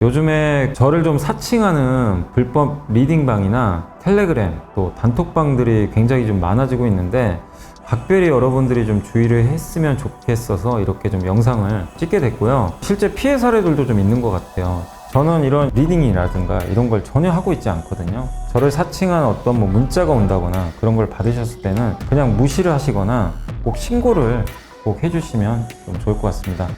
요즘에 저를 좀 사칭하는 불법 리딩방이나 텔레그램 또 단톡방들이 굉장히 좀 많아지고 있는데 각별히 여러분들이 좀 주의를 했으면 좋겠어서 이렇게 좀 영상을 찍게 됐고요. 실제 피해 사례들도 좀 있는 것 같아요. 저는 이런 리딩이라든가 이런 걸 전혀 하고 있지 않거든요. 저를 사칭한 어떤 문자가 온다거나 그런 걸 받으셨을 때는 그냥 무시를 하시거나 꼭 신고를 꼭 해주시면 좀 좋을 것 같습니다.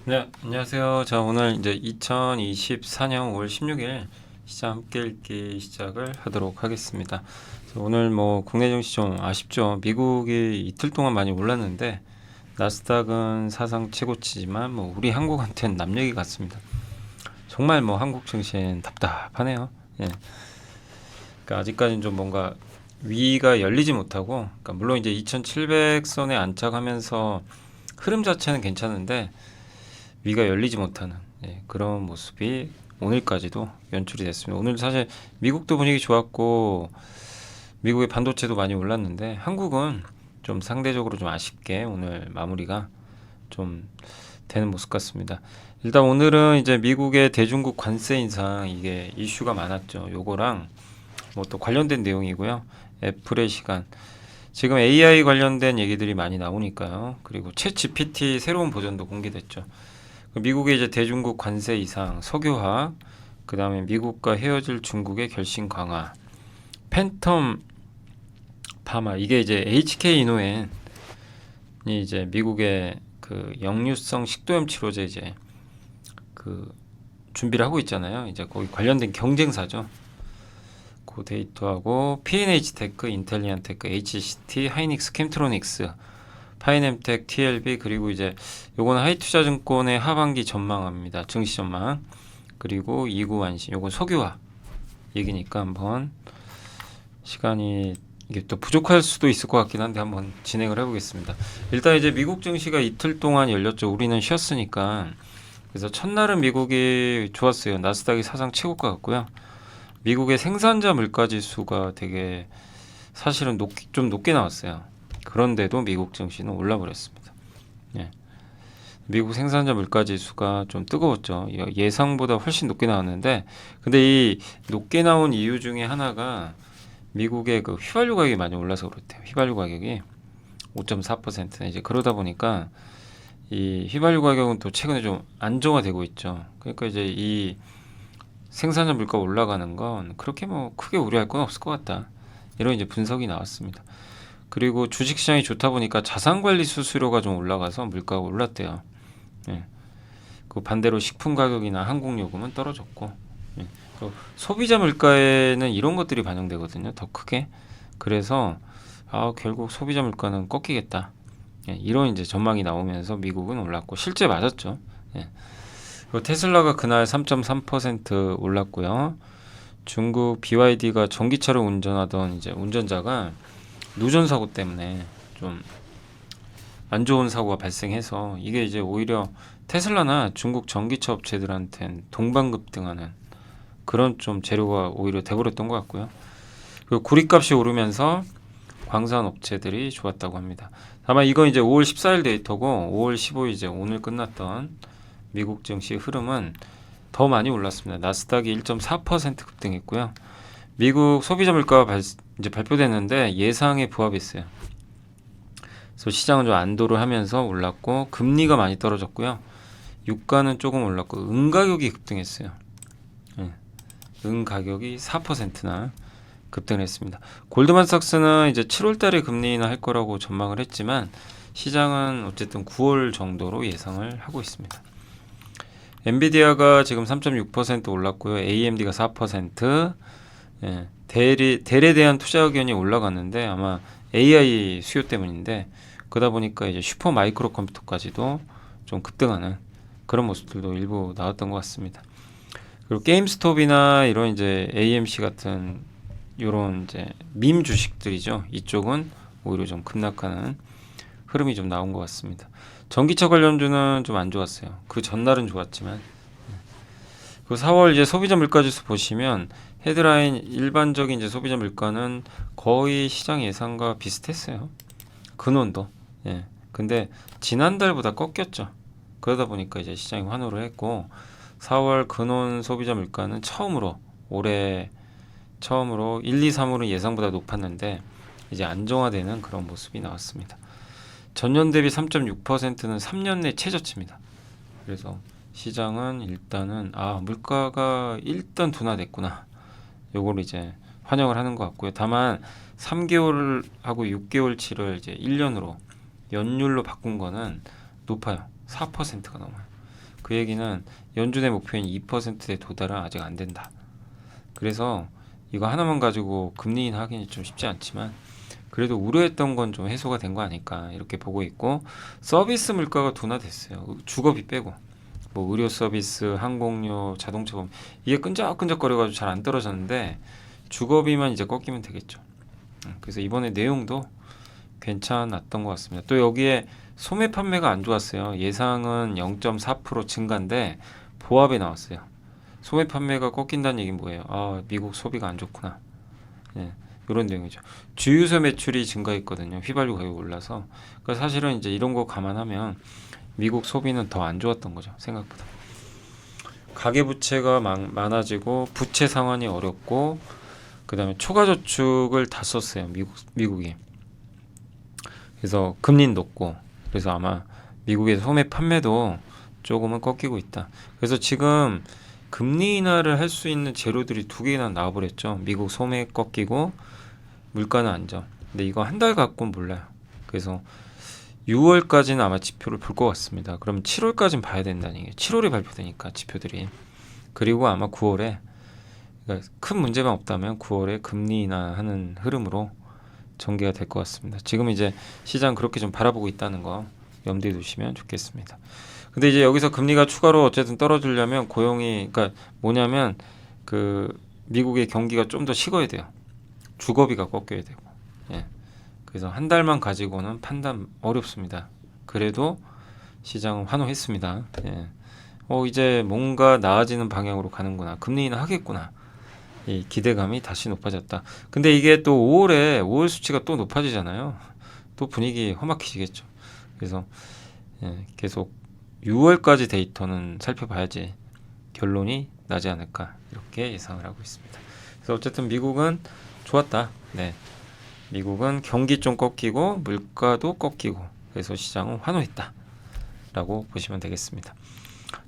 네, 안녕하세요. 자, 오늘 이제 2024년 5월 16일 시장 함께 읽기 시작을 하도록 하겠습니다. 자, 오늘 국내 증시 좀 아쉽죠. 미국이 이틀 동안 많이 올랐는데 나스닥은 사상 최고치지만 우리 한국한테는 남 얘기 같습니다. 정말 한국 증시는 답답하네요. 예. 그러니까 아직까지는 좀 뭔가 위가 열리지 못하고, 그러니까 물론 이제 2700선에 안착하면서 흐름 자체는 괜찮은데 위가 열리지 못하는 그런 모습이 오늘까지도 연출이 됐습니다. 오늘 사실 미국도 분위기 좋았고 미국의 반도체도 많이 올랐는데 한국은 좀 상대적으로 좀 아쉽게 오늘 마무리가 좀 되는 모습 같습니다. 일단 오늘은 이제 미국의 대중국 관세 인상 이게 이슈가 많았죠. 요거랑 또 관련된 내용이고요. 애플의 시간. 지금 AI 관련된 얘기들이 많이 나오니까요. 그리고 챗 GPT 새로운 버전도 공개됐죠. 미국의 이제 대중국 관세 이상, 석유화, 그 다음에 미국과 헤어질 중국의 결심 강화, 팬텀 파마, 이게 이제 HK 이노엔이 이제 미국의 그 역류성 식도염 치료제 이제 그 준비를 하고 있잖아요. 이제 거기 관련된 경쟁사죠. 그 데이터하고 P&H 테크, 인텔리안 테크, HCT, 하이닉스, 캠트로닉스, 파이넴텍, TLB, 그리고 이제 요거는 하이투자증권의 하반기 전망합니다. 증시 전망. 그리고 이구완신, 요건 석유화 얘기니까 한번 시간이 이게 또 부족할 수도 있을 것 같긴 한데 한번 진행을 해보겠습니다. 일단 이제 미국 증시가 이틀 동안 열렸죠. 우리는 쉬었으니까. 그래서 첫날은 미국이 좋았어요. 나스닥이 사상 최고가 같고요. 미국의 생산자 물가지수가 되게 사실은 좀 높게 나왔어요. 그런데도 미국 증시는 올라버렸습니다. 예. 미국 생산자 물가지수가 좀 뜨거웠죠. 예상보다 훨씬 높게 나왔는데, 근데 이 높게 나온 이유 중에 하나가 미국의 그 휘발유 가격이 많이 올라서 그렇대요. 휘발유 가격이 5.4%. 이제 그러다 보니까 이 휘발유 가격은 또 최근에 좀 안정화되고 있죠. 그러니까 이제 이 생산자 물가 올라가는 건 그렇게 크게 우려할 건 없을 것 같다. 이런 이제 분석이 나왔습니다. 그리고 주식시장이 좋다 보니까 자산관리 수수료가 좀 올라가서 물가가 올랐대요. 예. 그 반대로 식품 가격이나 항공요금은 떨어졌고, 예. 그 소비자 물가에는 이런 것들이 반영되거든요. 더 크게. 그래서 결국 소비자 물가는 꺾이겠다. 예. 이런 이제 전망이 나오면서 미국은 올랐고 실제 맞았죠. 예. 테슬라가 그날 3.3% 올랐고요. 중국 BYD가 전기차를 운전하던 이제 운전자가 누전 사고 때문에 좀 안 좋은 사고가 발생해서 이게 이제 오히려 테슬라나 중국 전기차 업체들한테는 동반급등하는 그런 좀 재료가 오히려 돼버렸던 것 같고요. 그리고 구리값이 오르면서 광산 업체들이 좋았다고 합니다. 다만 이건 이제 5월 14일 데이터고 5월 15일 이제 오늘 끝났던 미국 증시 흐름은 더 많이 올랐습니다. 나스닥이 1.4% 급등했고요. 미국 소비자 물가가 이제 발표됐는데 예상에 부합했어요. 그래서 시장은 좀 안도를 하면서 올랐고 금리가 많이 떨어졌고요. 유가는 조금 올랐고 은 가격이 급등했어요. 네. 은 가격이 4%나 급등했습니다. 골드만삭스는 이제 7월달에 금리 인하 할 거라고 전망을 했지만 시장은 어쨌든 9월 정도로 예상을 하고 있습니다. 엔비디아가 지금 3.6% 올랐고요. AMD가 4%. 예, 델에 대한 투자 의견이 올라갔는데 아마 AI 수요 때문인데 그러다 보니까 이제 슈퍼 마이크로 컴퓨터까지도 좀 급등하는 그런 모습들도 일부 나왔던 것 같습니다. 그리고 게임스톱이나 이런 이제 AMC 같은 이런 이제 밈 주식들이죠. 이쪽은 오히려 좀 급락하는 흐름이 좀 나온 것 같습니다. 전기차 관련주는 좀 안 좋았어요. 그 전날은 좋았지만 그 4월 이제 소비자 물가지수 보시면 헤드라인 일반적인 이제 소비자 물가는 거의 시장 예상과 비슷했어요. 근원도. 예. 근데 지난달보다 꺾였죠. 그러다 보니까 이제 시장이 환호를 했고 4월 근원 소비자 물가는 올해 처음으로 1, 2, 3월은 예상보다 높았는데 이제 안정화되는 그런 모습이 나왔습니다. 전년 대비 3.6%는 3년 내 최저치입니다. 그래서 시장은 일단은 물가가 일단 둔화됐구나. 요걸 이제 환영을 하는 것 같고요. 다만 3개월하고 6개월치를 이제 1년으로 연율로 바꾼 거는 높아요. 4%가 넘어요. 그 얘기는 연준의 목표인 2%에 도달은 아직 안 된다. 그래서 이거 하나만 가지고 금리 인하하기는 좀 쉽지 않지만 그래도 우려했던 건 좀 해소가 된 거 아닐까 이렇게 보고 있고 서비스 물가가 둔화됐어요. 주거비 빼고 뭐 의료 서비스, 항공료, 자동차 보험 이게 끈적끈적거려가지고 잘 안 떨어졌는데 주거비만 이제 꺾이면 되겠죠. 그래서 이번에 내용도 괜찮았던 것 같습니다. 또 여기에 소매 판매가 안 좋았어요. 예상은 0.4% 증가인데 보합에 나왔어요. 소매 판매가 꺾인다는 얘기는 뭐예요? 미국 소비가 안 좋구나. 예, 이런 내용이죠. 주유소 매출이 증가했거든요. 휘발유 가격이 올라서. 그러니까 사실은 이제 이런 거 감안하면 미국 소비는 더 안 좋았던 거죠. 생각보다. 가계부채가 많아지고 부채 상환이 어렵고 그 다음에 초과저축을 다 썼어요. 미국이. 그래서 금리는 높고 그래서 아마 미국의 소매 판매도 조금은 꺾이고 있다. 그래서 지금 금리 인하를 할 수 있는 재료들이 두 개나 나와버렸죠. 미국 소매 꺾이고 물가는 안정. 근데 이거 한 달 갖고는 몰라요. 그래서 6월까지는 아마 지표를 볼 것 같습니다. 그럼 7월까지는 봐야 된다는 얘기예요. 7월에 발표되니까 지표들이. 그리고 아마 9월에 그러니까 큰 문제만 없다면 9월에 금리 인하하는 흐름으로 전개가 될 것 같습니다. 지금 이제 시장 그렇게 좀 바라보고 있다는 거 염두에 두시면 좋겠습니다. 근데 이제 여기서 금리가 추가로 어쨌든 떨어지려면 그러니까 뭐냐면 그 미국의 경기가 좀 더 식어야 돼요. 주거비가 꺾여야 되고. 예. 그래서 한 달만 가지고는 판단 어렵습니다. 그래도 시장은 환호했습니다. 예. 이제 뭔가 나아지는 방향으로 가는구나. 금리 인하 하겠구나. 이 기대감이 다시 높아졌다. 근데 이게 또 5월 수치가 또 높아지잖아요. 또 분위기 험악해지겠죠. 그래서 계속 6월까지 데이터는 살펴봐야지 결론이 나지 않을까 이렇게 예상을 하고 있습니다. 그래서 어쨌든 미국은 좋았다. 네, 미국은 경기 좀 꺾이고 물가도 꺾이고 그래서 시장은 환호했다 라고 보시면 되겠습니다.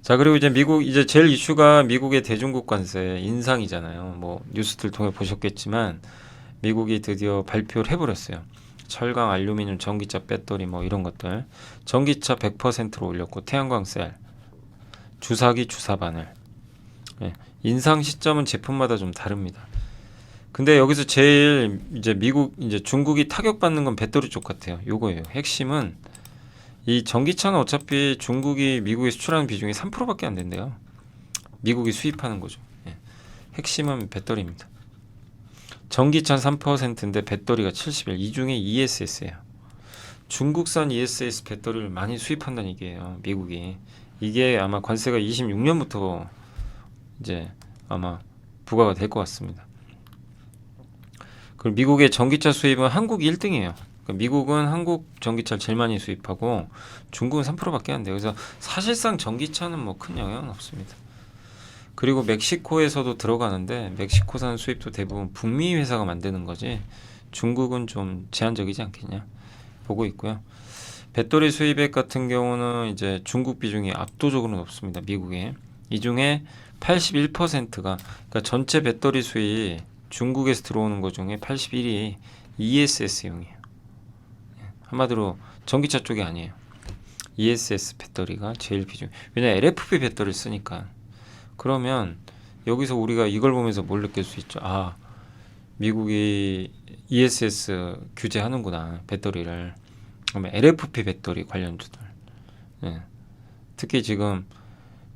자, 그리고 이제 제일 이슈가 미국의 대중국 관세 인상이잖아요. 뭐 뉴스들 통해 보셨겠지만 미국이 드디어 발표를 해버렸어요. 철강, 알루미늄, 전기차, 배터리 뭐 이런 것들 전기차 100%로 올렸고 태양광 셀, 주사기, 주사바늘 인상 시점은 제품마다 좀 다릅니다. 근데 여기서 제일 이제 중국이 타격받는 건 배터리 쪽 같아요. 요거예요. 핵심은 이 전기차는 어차피 중국이 미국에 수출하는 비중이 3%밖에 안 된대요. 미국이 수입하는 거죠. 핵심은 배터리입니다. 전기차 3%인데 배터리가 71. 이 중에 ESS예요. 중국산 ESS 배터리를 많이 수입한다는 얘기예요. 미국이. 이게 아마 관세가 26년부터 이제 아마 부과가 될 것 같습니다. 그리고 미국의 전기차 수입은 한국이 1등이에요. 그러니까 미국은 한국 전기차를 제일 많이 수입하고 중국은 3%밖에 안 돼요. 그래서 사실상 전기차는 뭐 큰 영향은 없습니다. 그리고 멕시코에서도 들어가는데 멕시코산 수입도 대부분 북미 회사가 만드는 거지 중국은 좀 제한적이지 않겠냐 보고 있고요. 배터리 수입액 같은 경우는 이제 중국 비중이 압도적으로 높습니다. 미국에. 이 중에 81%가 그러니까 전체 배터리 수입 중국에서 들어오는 것 중에 81이 ESS용이에요. 한마디로 전기차 쪽이 아니에요. ESS 배터리가 제일 비중. 왜냐면 LFP 배터리를 쓰니까. 그러면 여기서 우리가 이걸 보면서 뭘 느낄 수 있죠? 미국이 ESS 규제하는구나 배터리를. 그러면 LFP 배터리 관련주들. 특히 지금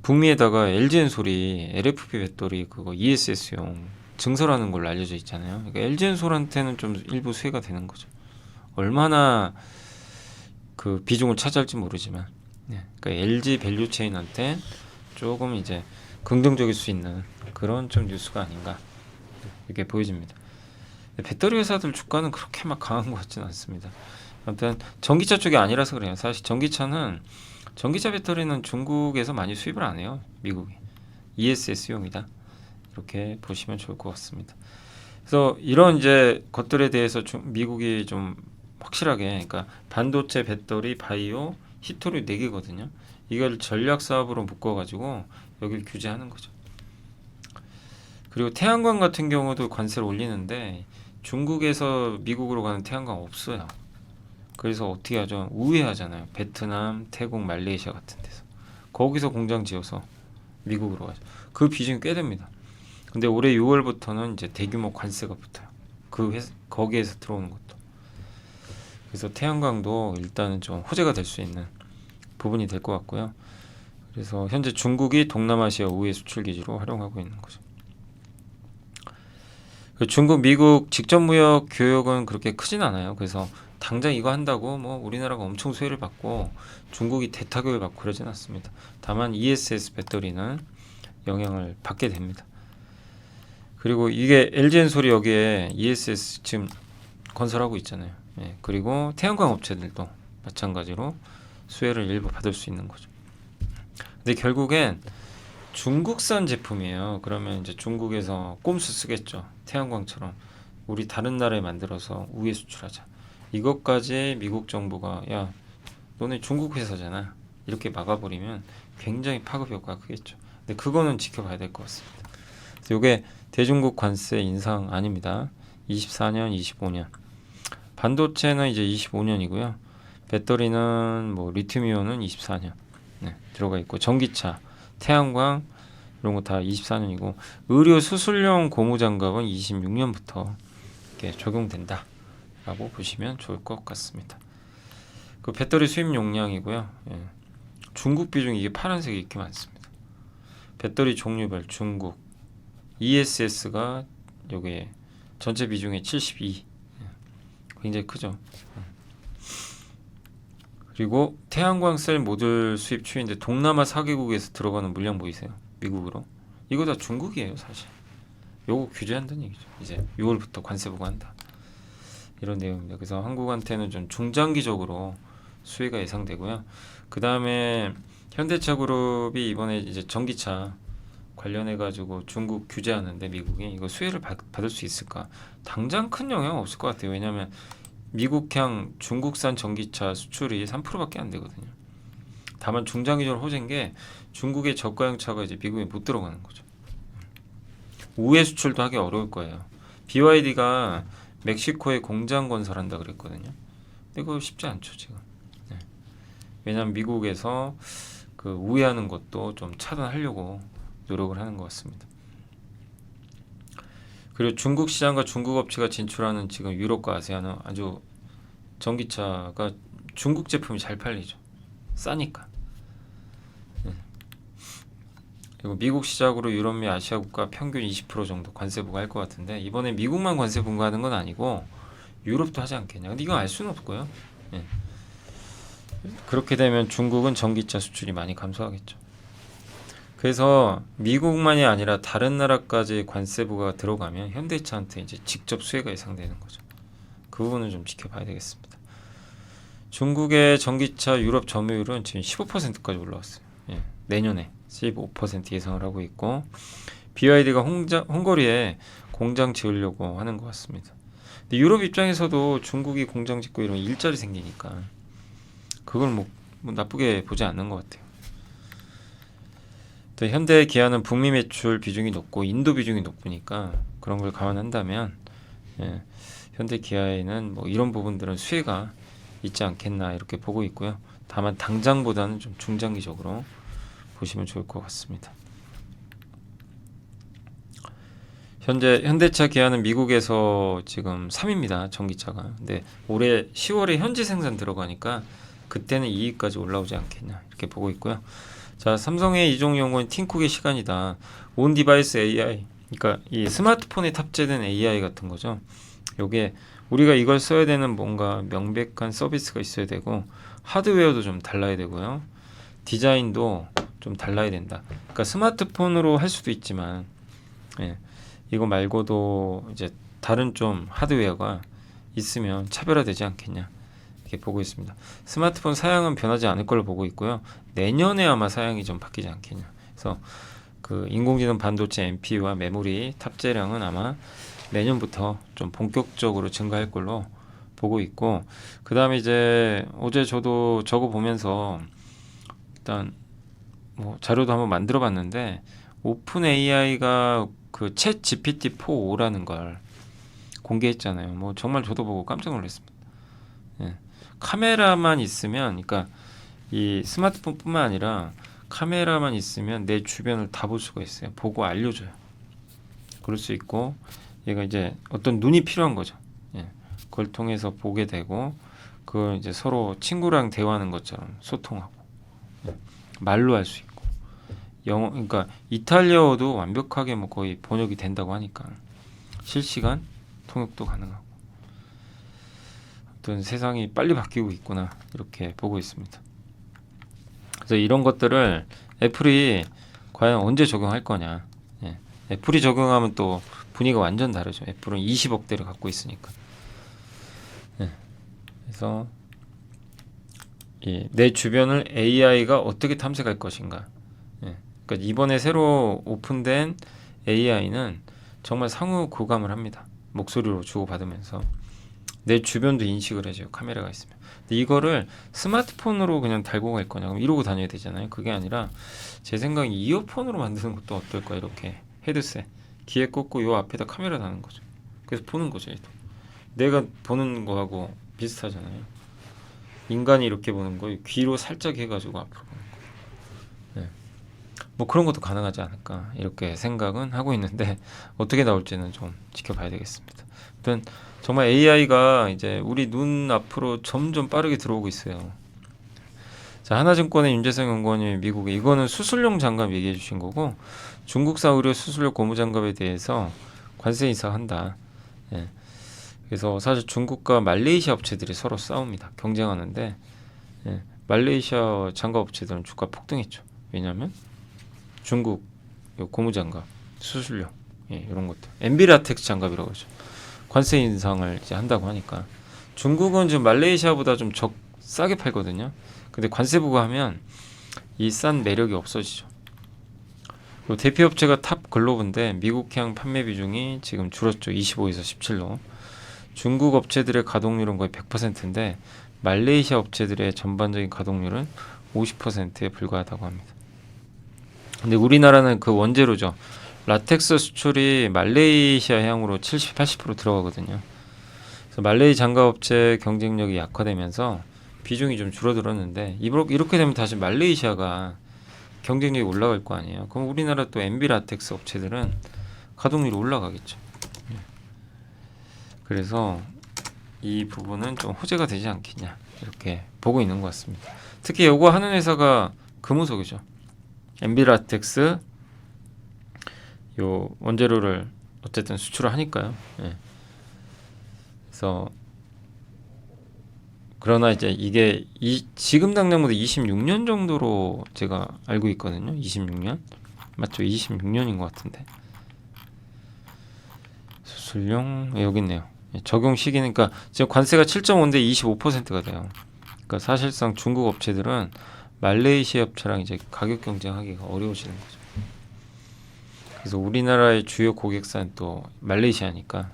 북미에다가 LG엔솔이 LFP 배터리 그거 ESS용 증설하는 걸로 알려져 있잖아요. 그러니까 LG엔솔한테는 좀 일부 수혜가 되는 거죠. 얼마나 그 비중을 차지할지 모르지만, 그러니까 LG 밸류체인한테 조금 이제 긍정적일 수 있는 그런 좀 뉴스가 아닌가 이렇게 보여집니다. 배터리 회사들 주가는 그렇게 막 강한 것 같지는 않습니다. 아무튼 전기차 쪽이 아니라서 그래요. 사실 전기차 배터리는 중국에서 많이 수입을 안 해요. 미국이 ESS용이다. 이렇게 보시면 좋을 것 같습니다. 그래서 이런 이제 것들에 대해서 미국이 좀 확실하게, 그러니까 반도체, 배터리, 바이오, 히토류 4개거든요. 이걸 전략 사업으로 묶어가지고 여기를 규제하는 거죠. 그리고 태양광 같은 경우도 관세를 올리는데 중국에서 미국으로 가는 태양광 없어요. 그래서 어떻게 하죠? 우회하잖아요. 베트남, 태국, 말레이시아 같은 데서 거기서 공장 지어서 미국으로 가죠. 그 비중이 꽤 됩니다. 근데 올해 6월부터는 이제 대규모 관세가 붙어요. 거기에서 들어오는 것도. 그래서 태양광도 일단은 좀 호재가 될 수 있는 부분이 될 것 같고요. 그래서 현재 중국이 동남아시아 우회 수출 기지로 활용하고 있는 거죠. 중국, 미국 직접 무역 교역은 그렇게 크진 않아요. 그래서 당장 이거 한다고 뭐 우리나라가 엄청 수혜를 받고 중국이 대타격을 받고 그러진 않습니다. 다만 ESS 배터리는 영향을 받게 됩니다. 그리고 이게 LG엔솔이 여기에 ESS 지금 건설하고 있잖아요. 예, 그리고 태양광 업체들도 마찬가지로 수혜를 일부 받을 수 있는 거죠. 근데 결국엔 중국산 제품이에요. 그러면 이제 중국에서 꼼수 쓰겠죠. 태양광처럼 우리 다른 나라에 만들어서 우회 수출하자. 이것까지 미국 정부가 야, 너네 중국 회사잖아. 이렇게 막아버리면 굉장히 파급 효과가 크겠죠. 근데 그거는 지켜봐야 될 것 같습니다. 그래서 이게 대중국 관세 인상 아닙니다. 24년, 25년. 반도체는 이제 25년이고요. 배터리는 뭐 리튬이온은 24년 들어가 있고 전기차, 태양광 이런 거 다 24년이고 의료 수술용 고무장갑은 26년부터 이렇게 적용된다라고 보시면 좋을 것 같습니다. 그 배터리 수입 용량이고요. 예. 중국 비중이 이게 파란색이 이렇게 많습니다. 배터리 종류별 중국 ESS가 여기에 전체 비중의 72 굉장히 크죠. 그리고 태양광 셀 모듈 수입 추이인데 동남아 4개국에서 들어가는 물량 보이세요? 미국으로. 이거 다 중국이에요 사실. 요거 규제한다는 얘기죠. 이제 6월부터 관세 부과한다. 이런 내용입니다. 그래서 한국한테는 좀 중장기적으로 수혜가 예상되고요. 그 다음에 현대차 그룹이 이번에 이제 전기차 관련해 가지고 중국 규제하는데 미국이 이거 수혜를 받을 수 있을까? 당장 큰 영향 없을 것 같아요. 왜냐하면 미국향 중국산 전기차 수출이 3%밖에 안 되거든요. 다만 중장기적으로 호재인 게 중국의 저가형 차가 이제 미국에 못 들어가는 거죠. 우회 수출도 하기 어려울 거예요. BYD가 멕시코에 공장 건설한다 그랬거든요. 근데 그거 쉽지 않죠 지금. 네. 왜냐하면 미국에서 그 우회하는 것도 좀 차단하려고 노력을 하는 것 같습니다. 그리고 중국 시장과 중국 업체가 진출하는 지금 유럽과 아세안은 아주 전기차가 중국 제품이 잘 팔리죠. 싸니까. 그리고 미국 시작으로 유럽 및 아시아 국가 평균 20% 정도 관세 부과할 것 같은데 이번에 미국만 관세 부과하는 건 아니고 유럽도 하지 않겠냐. 근데 이건 알 수는 없고요. 예. 그렇게 되면 중국은 전기차 수출이 많이 감소하겠죠. 그래서 미국만이 아니라 다른 나라까지 관세 부과가 들어가면 현대차한테 이제 직접 수혜가 예상되는 거죠. 그 부분은 좀 지켜봐야 되겠습니다. 중국의 전기차 유럽 점유율은 지금 15%까지 올라왔어요. 예, 내년에 15% 예상을 하고 있고 BYD가 헝가리에 공장 지으려고 하는 것 같습니다. 근데 유럽 입장에서도 중국이 공장 짓고 이러면 일자리 생기니까 그걸 뭐 나쁘게 보지 않는 것 같아요. 또 현대 기아는 북미 매출 비중이 높고 인도 비중이 높으니까 그런 걸 감안한다면 예, 현대 기아에는 뭐 이런 부분들은 수혜가 있지 않겠나 이렇게 보고 있고요. 다만 당장보다는 좀 중장기적으로 보시면 좋을 것 같습니다. 현재 현대차 기아는 미국에서 지금 3위입니다. 전기차가. 근데 올해 10월에 현지 생산 들어가니까 그때는 2위까지 올라오지 않겠냐 이렇게 보고 있고요. 자, 삼성의 이종 연구원 팀쿡의 시간이다. 온 디바이스 AI, 그러니까 이 스마트폰에 탑재된 AI 같은 거죠. 요게 우리가 이걸 써야 되는 뭔가 명백한 서비스가 있어야 되고 하드웨어도 좀 달라야 되고요. 디자인도 좀 달라야 된다. 그러니까 스마트폰으로 할 수도 있지만 예, 이거 말고도 이제 다른 좀 하드웨어가 있으면 차별화되지 않겠냐 이렇게 보고 있습니다. 스마트폰 사양은 변하지 않을 걸로 보고 있고요. 내년에 아마 사양이 좀 바뀌지 않겠냐. 그래서 그 인공지능 반도체 NPU와 메모리 탑재량은 아마 내년부터 좀 본격적으로 증가할 걸로 보고 있고, 그 다음에 이제 어제 저도 저거 보면서 일단 뭐 자료도 한번 만들어 봤는데, 오픈 AI가 그 챗 GPT-4라는 걸 공개했잖아요. 뭐 정말 저도 보고 깜짝 놀랐습니다. 예. 카메라만 있으면, 그러니까 이 스마트폰뿐만 아니라 카메라만 있으면 내 주변을 다 볼 수가 있어요. 보고 알려줘요. 그럴 수 있고, 얘가 이제 어떤 눈이 필요한 거죠. 예. 그걸 통해서 보게 되고, 그걸 이제 서로 친구랑 대화하는 것처럼 소통하고, 예. 말로 할 수 있고, 영어, 그러니까 이탈리아어도 완벽하게 뭐 거의 번역이 된다고 하니까 실시간 통역도 가능하고, 어떤 세상이 빨리 바뀌고 있구나 이렇게 보고 있습니다. 그래서 이런 것들을 애플이 과연 언제 적용할 거냐. 예. 애플이 적용하면 또 분위기가 완전 다르죠. 애플은 20억대를 갖고 있으니까. 예. 그래서 내 주변을 AI가 어떻게 탐색할 것인가. 예. 그러니까 이번에 새로 오픈된 AI는 정말 상호 교감을 합니다. 목소리로 주고받으면서 내 주변도 인식을 해줘요. 카메라가 있으면. 근데 이거를 스마트폰으로 그냥 달고 갈 거냐, 그럼 이러고 다녀야 되잖아요. 그게 아니라 제 생각에 이어폰으로 만드는 것도 어떨까. 이렇게 헤드셋 귀에 꽂고 요 앞에다 카메라 다는 거죠. 그래서 보는 거죠. 얘도. 내가 보는 거하고 비슷하잖아요. 인간이 이렇게 보는 거 귀로 살짝 해가지고 앞으로 보는 거. 네. 뭐 그런 것도 가능하지 않을까 이렇게 생각은 하고 있는데, 어떻게 나올지는 좀 지켜봐야 되겠습니다. 아무튼 정말 AI가 이제 우리 눈 앞으로 점점 빠르게 들어오고 있어요. 자, 하나증권의 윤재성 연구원이 미국에, 이거는 수술용 장갑 얘기해 주신 거고, 중국산 의료 수술용 고무장갑에 대해서 관세 인상한다. 예. 그래서 사실 중국과 말레이시아 업체들이 서로 싸웁니다. 경쟁하는데, 예. 말레이시아 장갑 업체들은 주가 폭등했죠. 왜냐하면 중국 요 고무장갑 수술용, 예, 이런 것들 엔비라텍스 장갑이라고 하죠. 관세 인상을 이제 한다고 하니까 중국은 지금 말레이시아보다 좀 싸게 팔거든요. 근데 관세 부과하면 이 싼 매력이 없어지죠. 그리고 대표 업체가 탑 글로브인데 미국향 판매 비중이 지금 줄었죠. 25에서 17로. 중국 업체들의 가동률은 거의 100%인데 말레이시아 업체들의 전반적인 가동률은 50%에 불과하다고 합니다. 근데 우리나라는 그 원재료죠. 라텍스 수출이 말레이시아 향으로 70, 80% 들어가거든요. 그래서 말레이 장갑업체 경쟁력이 약화되면서 비중이 좀 줄어들었는데, 이렇게 되면 다시 말레이시아가 경쟁력이 올라갈 거 아니에요. 그럼 우리나라 또 MB 라텍스 업체들은 가동률이 올라가겠죠. 그래서 이 부분은 좀 호재가 되지 않겠냐 이렇게 보고 있는 것 같습니다. 특히 요거 하는 회사가 금호석이죠. MB 라텍스 요 원재료를 어쨌든 수출을 하니까요. 예. 그래서 그러나 이제 이게 지금 당장보다 26년 정도로 제가 알고 있거든요. 26년 맞죠? 26년인 것 같은데 수술용 여기 있네요. 적용 시기는, 그러니까 지금 관세가 7.5인데 25%가 돼요. 그러니까 사실상 중국 업체들은 말레이시아 업체랑 이제 가격 경쟁하기가 어려워지는 거죠. 그래서 우리나라의 주요 고객사는 또 말레이시아니까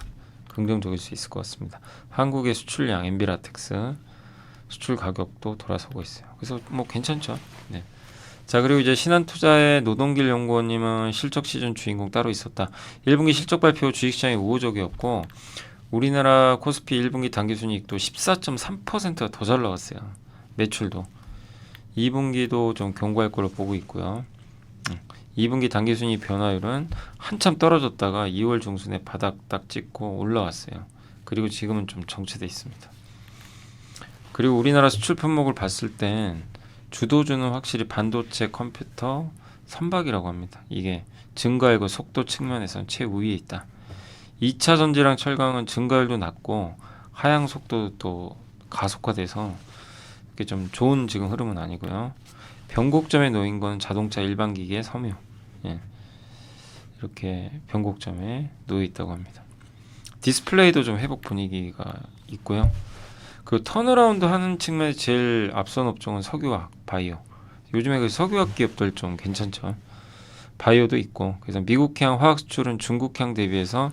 긍정적일 수 있을 것 같습니다. 한국의 수출량 엔비라텍스 수출 가격도 돌아서고 있어요. 그래서 뭐 괜찮죠. 네. 자, 그리고 이제 신한투자의 노동길 연구원님은 실적 시즌 주인공 따로 있었다. 1분기 실적 발표 주식시장이 우호적이었고 우리나라 코스피 1분기 당기순이익도 14.3%가 더 잘 나왔어요. 매출도. 2분기도 좀 견고할 걸로 보고 있고요. 2분기 당기순이익 변화율은 한참 떨어졌다가 2월 중순에 바닥 딱 찍고 올라왔어요. 그리고 지금은 좀 정체돼 있습니다. 그리고 우리나라 수출 품목을 봤을 땐 주도주는 확실히 반도체, 컴퓨터, 선박이라고 합니다. 이게 증가율과 속도 측면에서는 최우위에 있다. 2차 전지랑 철강은 증가율도 낮고 하향 속도도 또 가속화돼서 이게 좀 좋은 지금 흐름은 아니고요. 변곡점에 놓인 건 자동차 일반 기기의 섬유. 예. 이렇게 변곡점에 놓여 있다고 합니다. 디스플레이도 좀 회복 분위기가 있고요. 그 턴어라운드 하는 측면에 제일 앞선 업종은 석유화학, 바이오. 요즘에 그 석유화학 기업들 좀 괜찮죠. 바이오도 있고. 그래서 미국향 화학 수출은 중국향 대비해서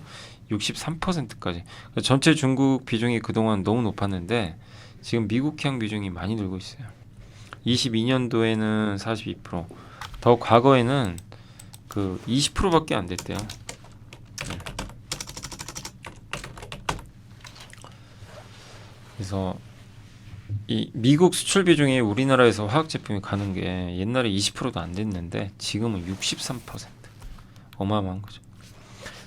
63%까지. 그러니까 전체 중국 비중이 그동안 너무 높았는데 지금 미국향 비중이 많이 늘고 있어요. 22년도에는 42%, 더 과거에는 그 20%밖에 안 됐대요. 네. 그래서 이 미국 수출 비중이 우리나라에서 화학 제품이 가는 게 옛날에 20%도 안 됐는데 지금은 63%. 어마어마한 거죠.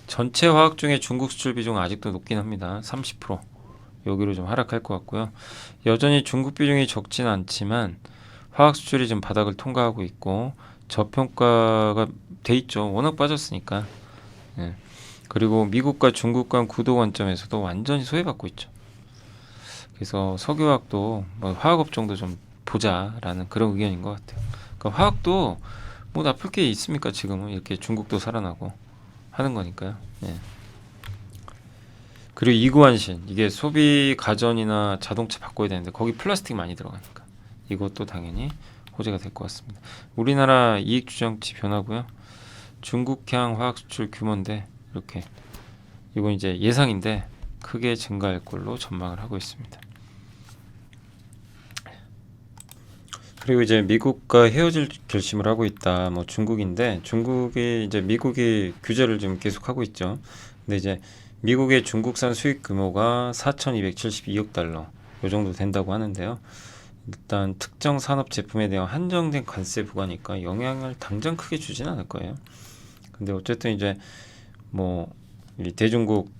전체 화학 중에 중국 수출 비중은 아직도 높긴 합니다. 30%. 여기로 좀 하락할 것 같고요. 여전히 중국 비중이 적지는 않지만 화학 수출이 좀 바닥을 통과하고 있고 저평가가 돼 있죠. 워낙 빠졌으니까. 예. 그리고 미국과 중국 간 구도 관점에서도 완전히 소외받고 있죠. 그래서 석유화학도 뭐 화학업종도 좀 보자라는 그런 의견인 것 같아요. 그러니까 화학도 뭐 나쁠 게 있습니까? 지금은 이렇게 중국도 살아나고 하는 거니까요. 예. 그리고 이구환신, 이게 소비 가전이나 자동차 바꿔야 되는데 거기 플라스틱 많이 들어가니까 이것도 당연히 호재가 될 것 같습니다. 우리나라 이익 추정치 변화고요. 중국향 화학 수출 규모인데 이렇게 이건 이제 예상인데 크게 증가할 걸로 전망을 하고 있습니다. 그리고 이제 미국과 헤어질 결심을 하고 있다. 뭐 중국인데 중국이 이제 미국이 규제를 지금 계속 하고 있죠. 근데 이제 미국의 중국산 수입 규모가 4,272억 달러 이 정도 된다고 하는데요. 일단 특정 산업 제품에 대한 한정된 관세 부과니까 영향을 당장 크게 주진 않을 거예요. 근데 어쨌든 이제 뭐 이 대중국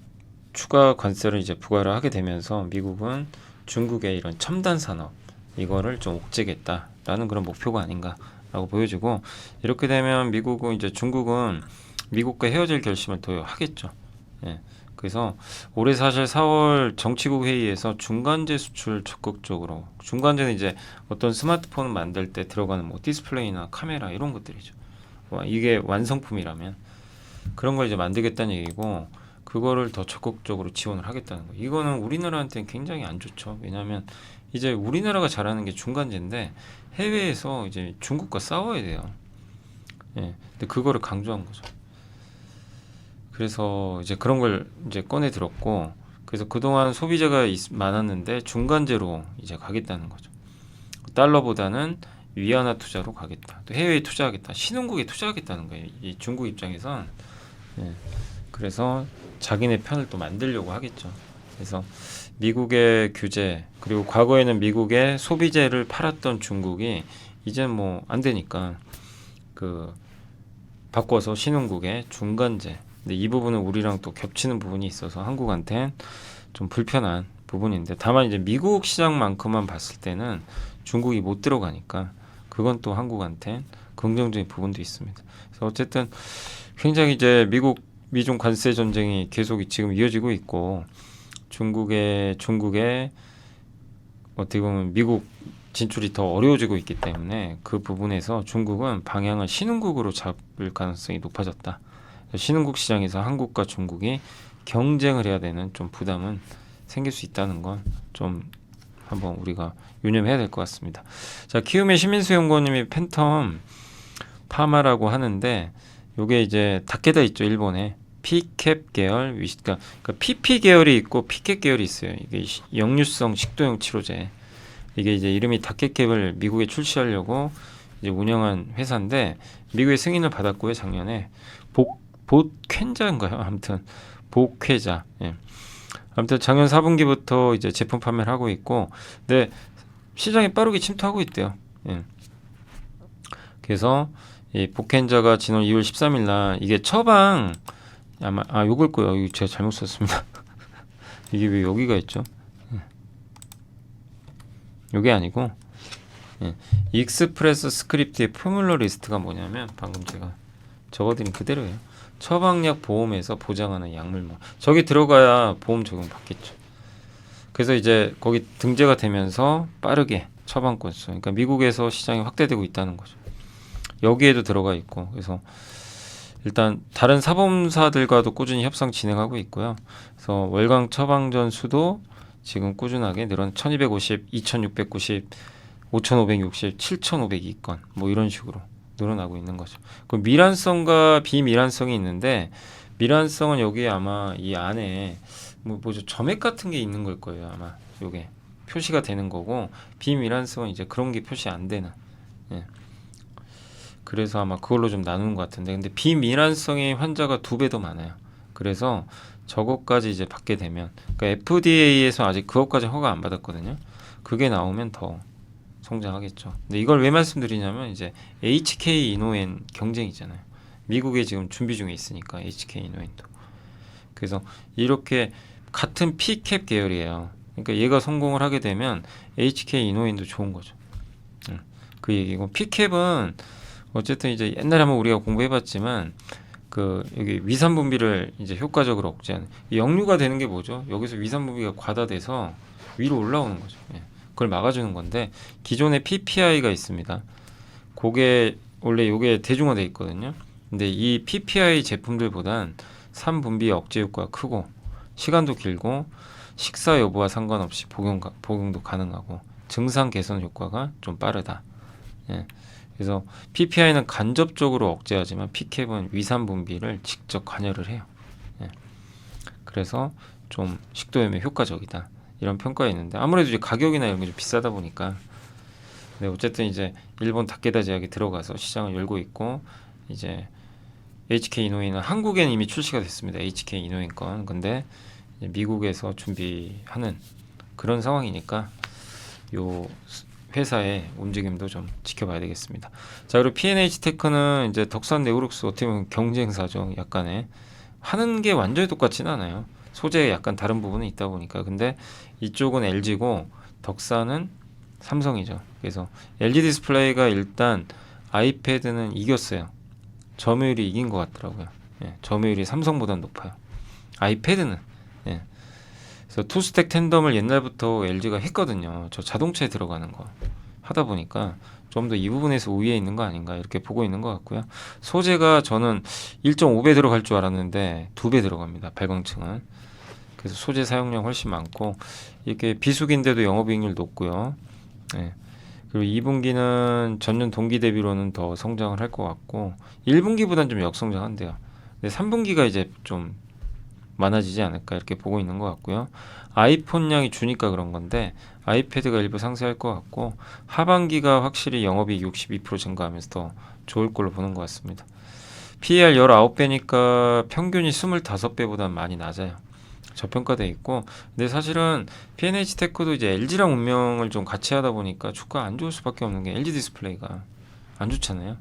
추가 관세를 이제 부과를 하게 되면서 미국은 중국의 이런 첨단 산업 이거를 좀 옥죄겠다라는 그런 목표가 아닌가라고 보여지고 이렇게 되면 미국은 이제 중국은 미국과 헤어질 결심을 더 하겠죠. 예. 그래서 올해 사실 4월 정치국 회의에서 중간재 수출 적극적으로 중간재는 이제 어떤 스마트폰을 만들 때 들어가는 뭐 디스플레이나 카메라 이런 것들이죠. 이게 완성품이라면 그런 걸 이제 만들겠다는 얘기고 그거를 더 적극적으로 지원을 하겠다는 거. 이거는 우리나라한테는 굉장히 안 좋죠. 왜냐하면 이제 우리나라가 잘하는 게 중간재인데 해외에서 이제 중국과 싸워야 돼요. 예. 근데 그거를 강조한 거죠. 그래서 이제 그런 걸 이제 꺼내 들었고 그래서 그동안 소비재가 많았는데 중간재로 이제 가겠다는 거죠. 달러보다는 위안화 투자로 가겠다. 또 해외에 투자하겠다. 신흥국에 투자하겠다는 거예요. 이 중국 입장에선. 예. 그래서 자기네 편을 또 만들려고 하겠죠. 그래서 미국의 규제 그리고 과거에는 미국의 소비재를 팔았던 중국이 이제 뭐 안 되니까 그 바꿔서 신흥국의 중간재. 근데 이 부분은 우리랑 또 겹치는 부분이 있어서 한국한테는 좀 불편한 부분인데 다만 이제 미국 시장만큼만 봤을 때는 중국이 못 들어가니까 그건 또 한국한테 긍정적인 부분도 있습니다. 그래서 어쨌든 굉장히 이제 미중 관세 전쟁이 계속 지금 이어지고 있고 중국의 어떻게 보면 미국 진출이 더 어려워지고 있기 때문에 그 부분에서 중국은 방향을 신흥국으로 잡을 가능성이 높아졌다. 신흥국 시장에서 한국과 중국이 경쟁을 해야 되는 좀 부담은 생길 수 있다는 건 좀 한번 우리가 유념해야 될 것 같습니다. 자, 키움의 신민수 연구원님이 팬텀 파마라고 하는데 요게 이제 다케다 있죠, 일본에 피캡 계열 그러니까 PP 계열이 있고 피캡 계열이 있어요. 이게 역류성 식도염 치료제. 이게 이제 이름이 다케캡을 미국에 출시하려고 이제 운영한 회사인데 미국의 승인을 받았고요, 작년에 복쾌자인가요? 아무튼 복쾌자. 예. 아무튼 작년 4분기부터 이제 제품 판매를 하고 있고, 근데 시장에 빠르게 침투하고 있대요. 예. 그래서 이 복켄자가 지난 2월 13일 날 이게 처방 아마 요걸 거요. 이거 제가 잘못 썼습니다. 이게 왜 여기가 있죠? 예. 요게 아니고 예. 익스프레스 스크립트의 포뮬러 리스트가 뭐냐면 방금 제가 적어드린 그대로예요. 처방약 보험에서 보장하는 약물만 저기 들어가야 보험 적용 받겠죠. 그래서 이제 거기 등재가 되면서 빠르게 처방 건수. 그러니까 미국에서 시장이 확대되고 있다는 거죠. 여기에도 들어가 있고. 그래서 일단 다른 사범사들과도 꾸준히 협상 진행하고 있고요. 그래서 월강 처방전 수도 지금 꾸준하게 늘어난 1250, 2690, 5560, 7502건 뭐 이런 식으로 늘어나고 있는 거죠. 그 미란성과 비미란성이 있는데 미란성은 여기에 아마 이 안에 뭐죠 점액 같은 게 있는 걸 거예요. 아마 요게 표시가 되는 거고 비미란성은 이제 그런 게 표시 안 되는. 예. 그래서 아마 그걸로 좀 나누는 것 같은데 근데 비미란성의 환자가 2배 더 많아요. 그래서 저것까지 이제 받게 되면 그러니까 FDA에서 아직 그것까지 허가 안 받았거든요. 그게 나오면 더 성장하겠죠. 근데 이걸 왜 말씀드리냐면 이제 HK 이노엔 경쟁이잖아요. 미국에 지금 준비 중에 있으니까 HK 이노엔도. 그래서 이렇게 같은 P캡 계열이에요. 그러니까 얘가 성공을 하게 되면 HK 이노엔도 좋은 거죠. 그 얘기고 P캡은 어쨌든 이제 옛날에 한번 우리가 공부해봤지만 그 여기 위산 분비를 이제 효과적으로 억제하는 이 역류가 되는 게 뭐죠? 여기서 위산 분비가 과다돼서 위로 올라오는 거죠. 예. 그걸 막아주는 건데 기존에 PPI가 있습니다. 그게 원래 이게 대중화돼 있거든요. 근데 이 PPI 제품들보단 산 분비 억제 효과가 크고 시간도 길고 식사 여부와 상관없이 복용도 가능하고 증상 개선 효과가 좀 빠르다. 예. 그래서 PPI는 간접적으로 억제하지만 P캡은 위산 분비를 직접 관여를 해요. 예. 그래서 좀 식도염에 효과적이다. 이런 평가가 있는데 아무래도 이제 가격이나 이런 게 좀 비싸다 보니까 근데 어쨌든 이제 일본 다케다 제약이 들어가서 시장을 열고 있고 이제 HK 이노인은 한국에는 이미 출시가 됐습니다. HK 이노인 건 근데 이제 미국에서 준비하는 그런 상황이니까 요 회사의 움직임도 좀 지켜봐야 되겠습니다. 자 그리고 P&H 테크는 이제 덕산 네오룩스 어떻게 보면 경쟁사죠. 약간의 하는 게 완전히 똑같지는 않아요. 소재에 약간 다른 부분이 있다 보니까 근데 이쪽은 LG고 덕산은 삼성이죠. 그래서 LG 디스플레이가 일단 아이패드는 이겼어요. 점유율이 이긴 것 같더라고요. 예, 점유율이 삼성보다 높아요. 아이패드는 예. 그래서 투스택 텐덤을 옛날부터 LG가 했거든요. 저 자동차에 들어가는 거 하다 보니까 좀 더 이 부분에서 우위에 있는 거 아닌가 이렇게 보고 있는 것 같고요. 소재가 저는 1.5배 들어갈 줄 알았는데 2배 들어갑니다. 발광층은. 그래서 소재 사용량 훨씬 많고 이렇게 비수기인데도 영업이익률 높고요. 예. 그리고 2분기는 전년 동기 대비로는 더 성장을 할 것 같고 1분기보다는 좀 역성장한대요. 근데 3분기가 이제 좀 많아지지 않을까 이렇게 보고 있는 것 같고요. 아이폰 양이 주니까 그런 건데 아이패드가 일부 상쇄할 것 같고 하반기가 확실히 영업이익 62% 증가하면서 더 좋을 걸로 보는 것 같습니다. PER 19배니까 평균이 25배보다 많이 낮아요. 저평가돼 있고 근데 사실은 P&H 테크도 이제 LG랑 운명을 좀 같이 하다 보니까 주가 안 좋을 수밖에 없는 게 LG 디스플레이가 안 좋잖아요.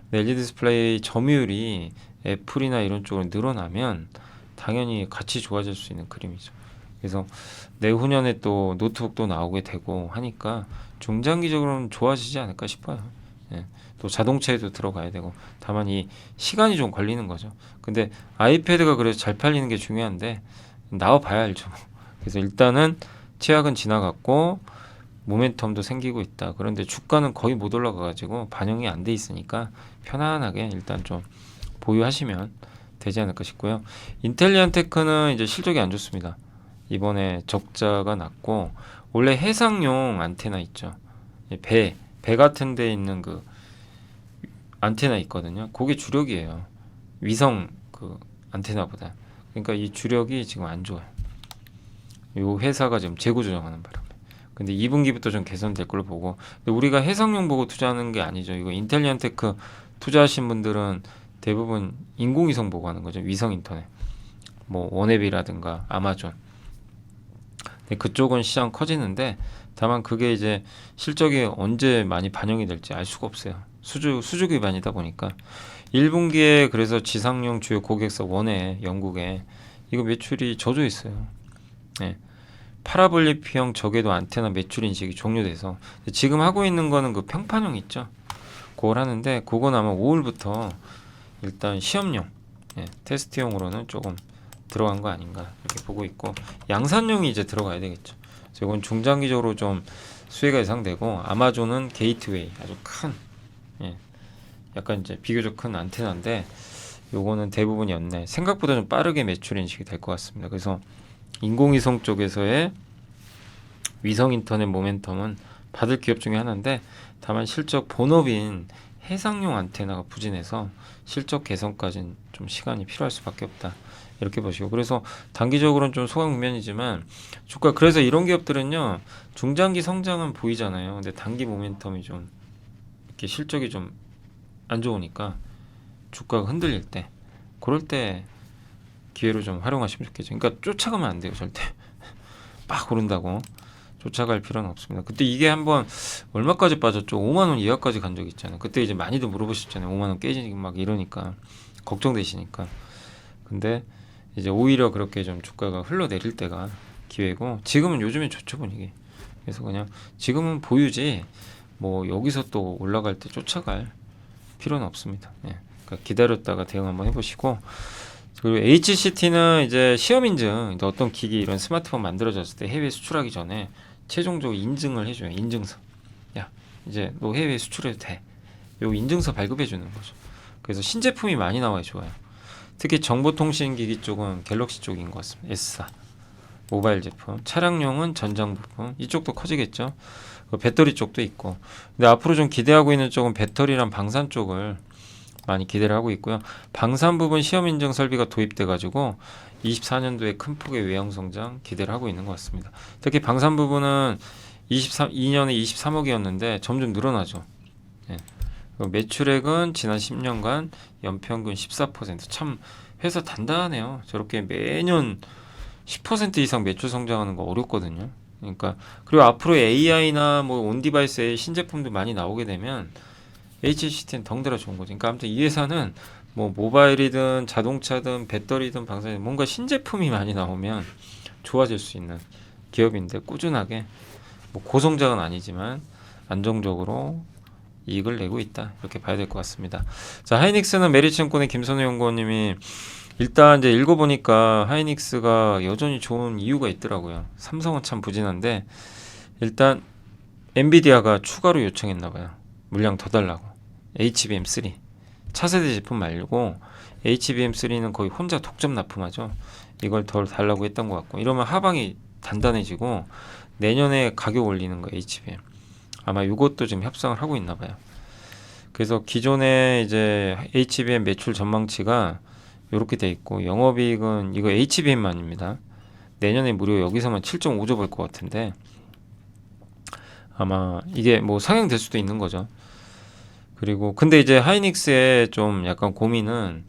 근데 LG 디스플레이 점유율이 애플이나 이런 쪽으로 늘어나면 당연히 같이 좋아질 수 있는 그림이죠. 그래서 내후년에 또 노트북도 나오게 되고 하니까 중장기적으로는 좋아지지 않을까 싶어요. 예. 또 자동차에도 들어가야 되고 다만 이 시간이 좀 걸리는 거죠. 근데 아이패드가 그래서 잘 팔리는 게 중요한데 나와봐야 알죠. 그래서 일단은 최악은 지나갔고 모멘텀도 생기고 있다. 그런데 주가는 거의 못 올라가가지고 반영이 안 돼 있으니까 편안하게 일단 좀 보유하시면 되지 않을까 싶고요. 인텔리안 테크는 이제 실적이 안 좋습니다. 이번에 적자가 났고 원래 해상용 안테나 있죠. 배 같은 데 있는 그 안테나 있거든요. 그게 주력이에요. 위성 그 안테나보다. 그러니까 이 주력이 지금 안 좋아요. 이 회사가 지금 재고 조정하는 바람에. 근데 2분기부터 좀 개선될 걸로 보고. 근데 우리가 해상용 보고 투자하는 게 아니죠. 이거 인텔리안 테크 투자하신 분들은 대부분 인공위성 보고 하는 거죠. 위성 인터넷. 뭐 원앱이라든가 아마존. 근데 그쪽은 시장 커지는데 다만 그게 이제 실적이 언제 많이 반영이 될지 알 수가 없어요. 수주 기반이다 보니까 1분기에 그래서 지상용 주요 고객사 원해 영국에 이거 매출이 젖어 있어요. 네. 파라볼리피형 저궤도 안테나 매출 인식이 종료돼서 지금 하고 있는 거는 그 평판형 있죠. 그걸 하는데 그건 아마 5월부터 일단 시험용 테스트용으로는 조금 들어간 거 아닌가 이렇게 보고 있고, 양산용이 이제 들어가야 되겠죠. 그래서 이건 중장기적으로 좀 수혜가 예상되고, 아마존은 게이트웨이 아주 큰, 예, 약간 이제 비교적 큰 안테나인데 요거는 대부분 연내, 생각보다 좀 빠르게 매출 인식이 될 것 같습니다. 그래서 인공위성 쪽에서의 위성 인터넷 모멘텀은 받을 기업 중에 하나인데, 다만 실적 본업인 해상용 안테나가 부진해서 실적 개선까지는 좀 시간이 필요할 수밖에 없다 이렇게 보시고, 그래서 단기적으로는 좀 소강 국면이지만 주가, 그래서 이런 기업들은요 중장기 성장은 보이잖아요. 근데 단기 모멘텀이 좀 이렇게 실적이 좀 안 좋으니까 주가가 흔들릴 때, 그럴 때 기회로 좀 활용하시면 좋겠죠. 그러니까 쫓아가면 안 돼요, 절대. 막 오른다고 쫓아갈 필요는 없습니다. 그때 이게 한번 얼마까지 빠졌죠? 5만 원 이하까지 간 적이 있잖아요. 그때 이제 많이들 물어보셨잖아요. 5만 원 깨지니 막 이러니까 걱정되시니까. 근데 이제 오히려 그렇게 좀 주가가 흘러내릴 때가 기회고, 지금은 요즘에 좋죠, 분위기. 그래서 그냥 지금은 보유지, 뭐 여기서 또 올라갈 때 쫓아갈 필요는 없습니다. 예. 그러니까 기다렸다가 대응 한번 해보시고, 그리고 HCT는 이제 시험 인증, 어떤 기기 이런 스마트폰 만들어졌을 때 해외 수출하기 전에 최종적으로 인증을 해줘요. 인증서. 야, 이제 너 해외 수출해도 돼. 요 인증서 발급해 주는 거죠. 그래서 신제품이 많이 나와야 좋아요. 특히 정보통신기기 쪽은 갤럭시 쪽인 것 같습니다. S사 모바일 제품, 차량용은 전장 부품, 이쪽도 커지겠죠. 배터리 쪽도 있고. 근데 앞으로 좀 기대하고 있는 쪽은 배터리랑 방산 쪽을 많이 기대를 하고 있고요. 방산 부분 시험 인증 설비가 도입돼 가지고 24년도에 큰 폭의 외형 성장 기대를 하고 있는 것 같습니다. 특히 방산 부분은 2년에 23억이었는데 점점 늘어나죠. 예. 매출액은 지난 10년간 연평균 14%. 참 회사 단단하네요. 저렇게 매년 10% 이상 매출 성장하는 거 어렵거든요. 그러니까, 그리고 앞으로 AI나 뭐 온디바이스의 신제품도 많이 나오게 되면 HCT는 덩달아 좋은 거죠. 그러니까 아무튼 이 회사는 뭐 모바일이든 자동차든 배터리든 방산이든 뭔가 신제품이 많이 나오면 좋아질 수 있는 기업인데, 꾸준하게 뭐 고성장은 아니지만 안정적으로 이익을 내고 있다 이렇게 봐야 될 것 같습니다. 자, 하이닉스는 메리츠증권의 김선우 연구원님이 일단 이제 읽어보니까 하이닉스가 여전히 좋은 이유가 있더라고요. 삼성은 참 부진한데, 일단 엔비디아가 추가로 요청했나봐요. 물량 더 달라고. HBM3 차세대 제품 말고 HBM3는 거의 혼자 독점 납품하죠. 이걸 더 달라고 했던 것 같고, 이러면 하방이 단단해지고 내년에 가격 올리는 거 HBM 아마 이것도 지금 협상을 하고 있나 봐요. 그래서 기존에 이제 HBM 매출 전망치가 이렇게 돼 있고, 영업이익은 이거 HBM만입니다. 내년에 무려 여기서만 7.5조 벌 것 같은데, 아마 이게 뭐 상향될 수도 있는 거죠. 그리고 근데 이제 하이닉스의 좀 약간 고민은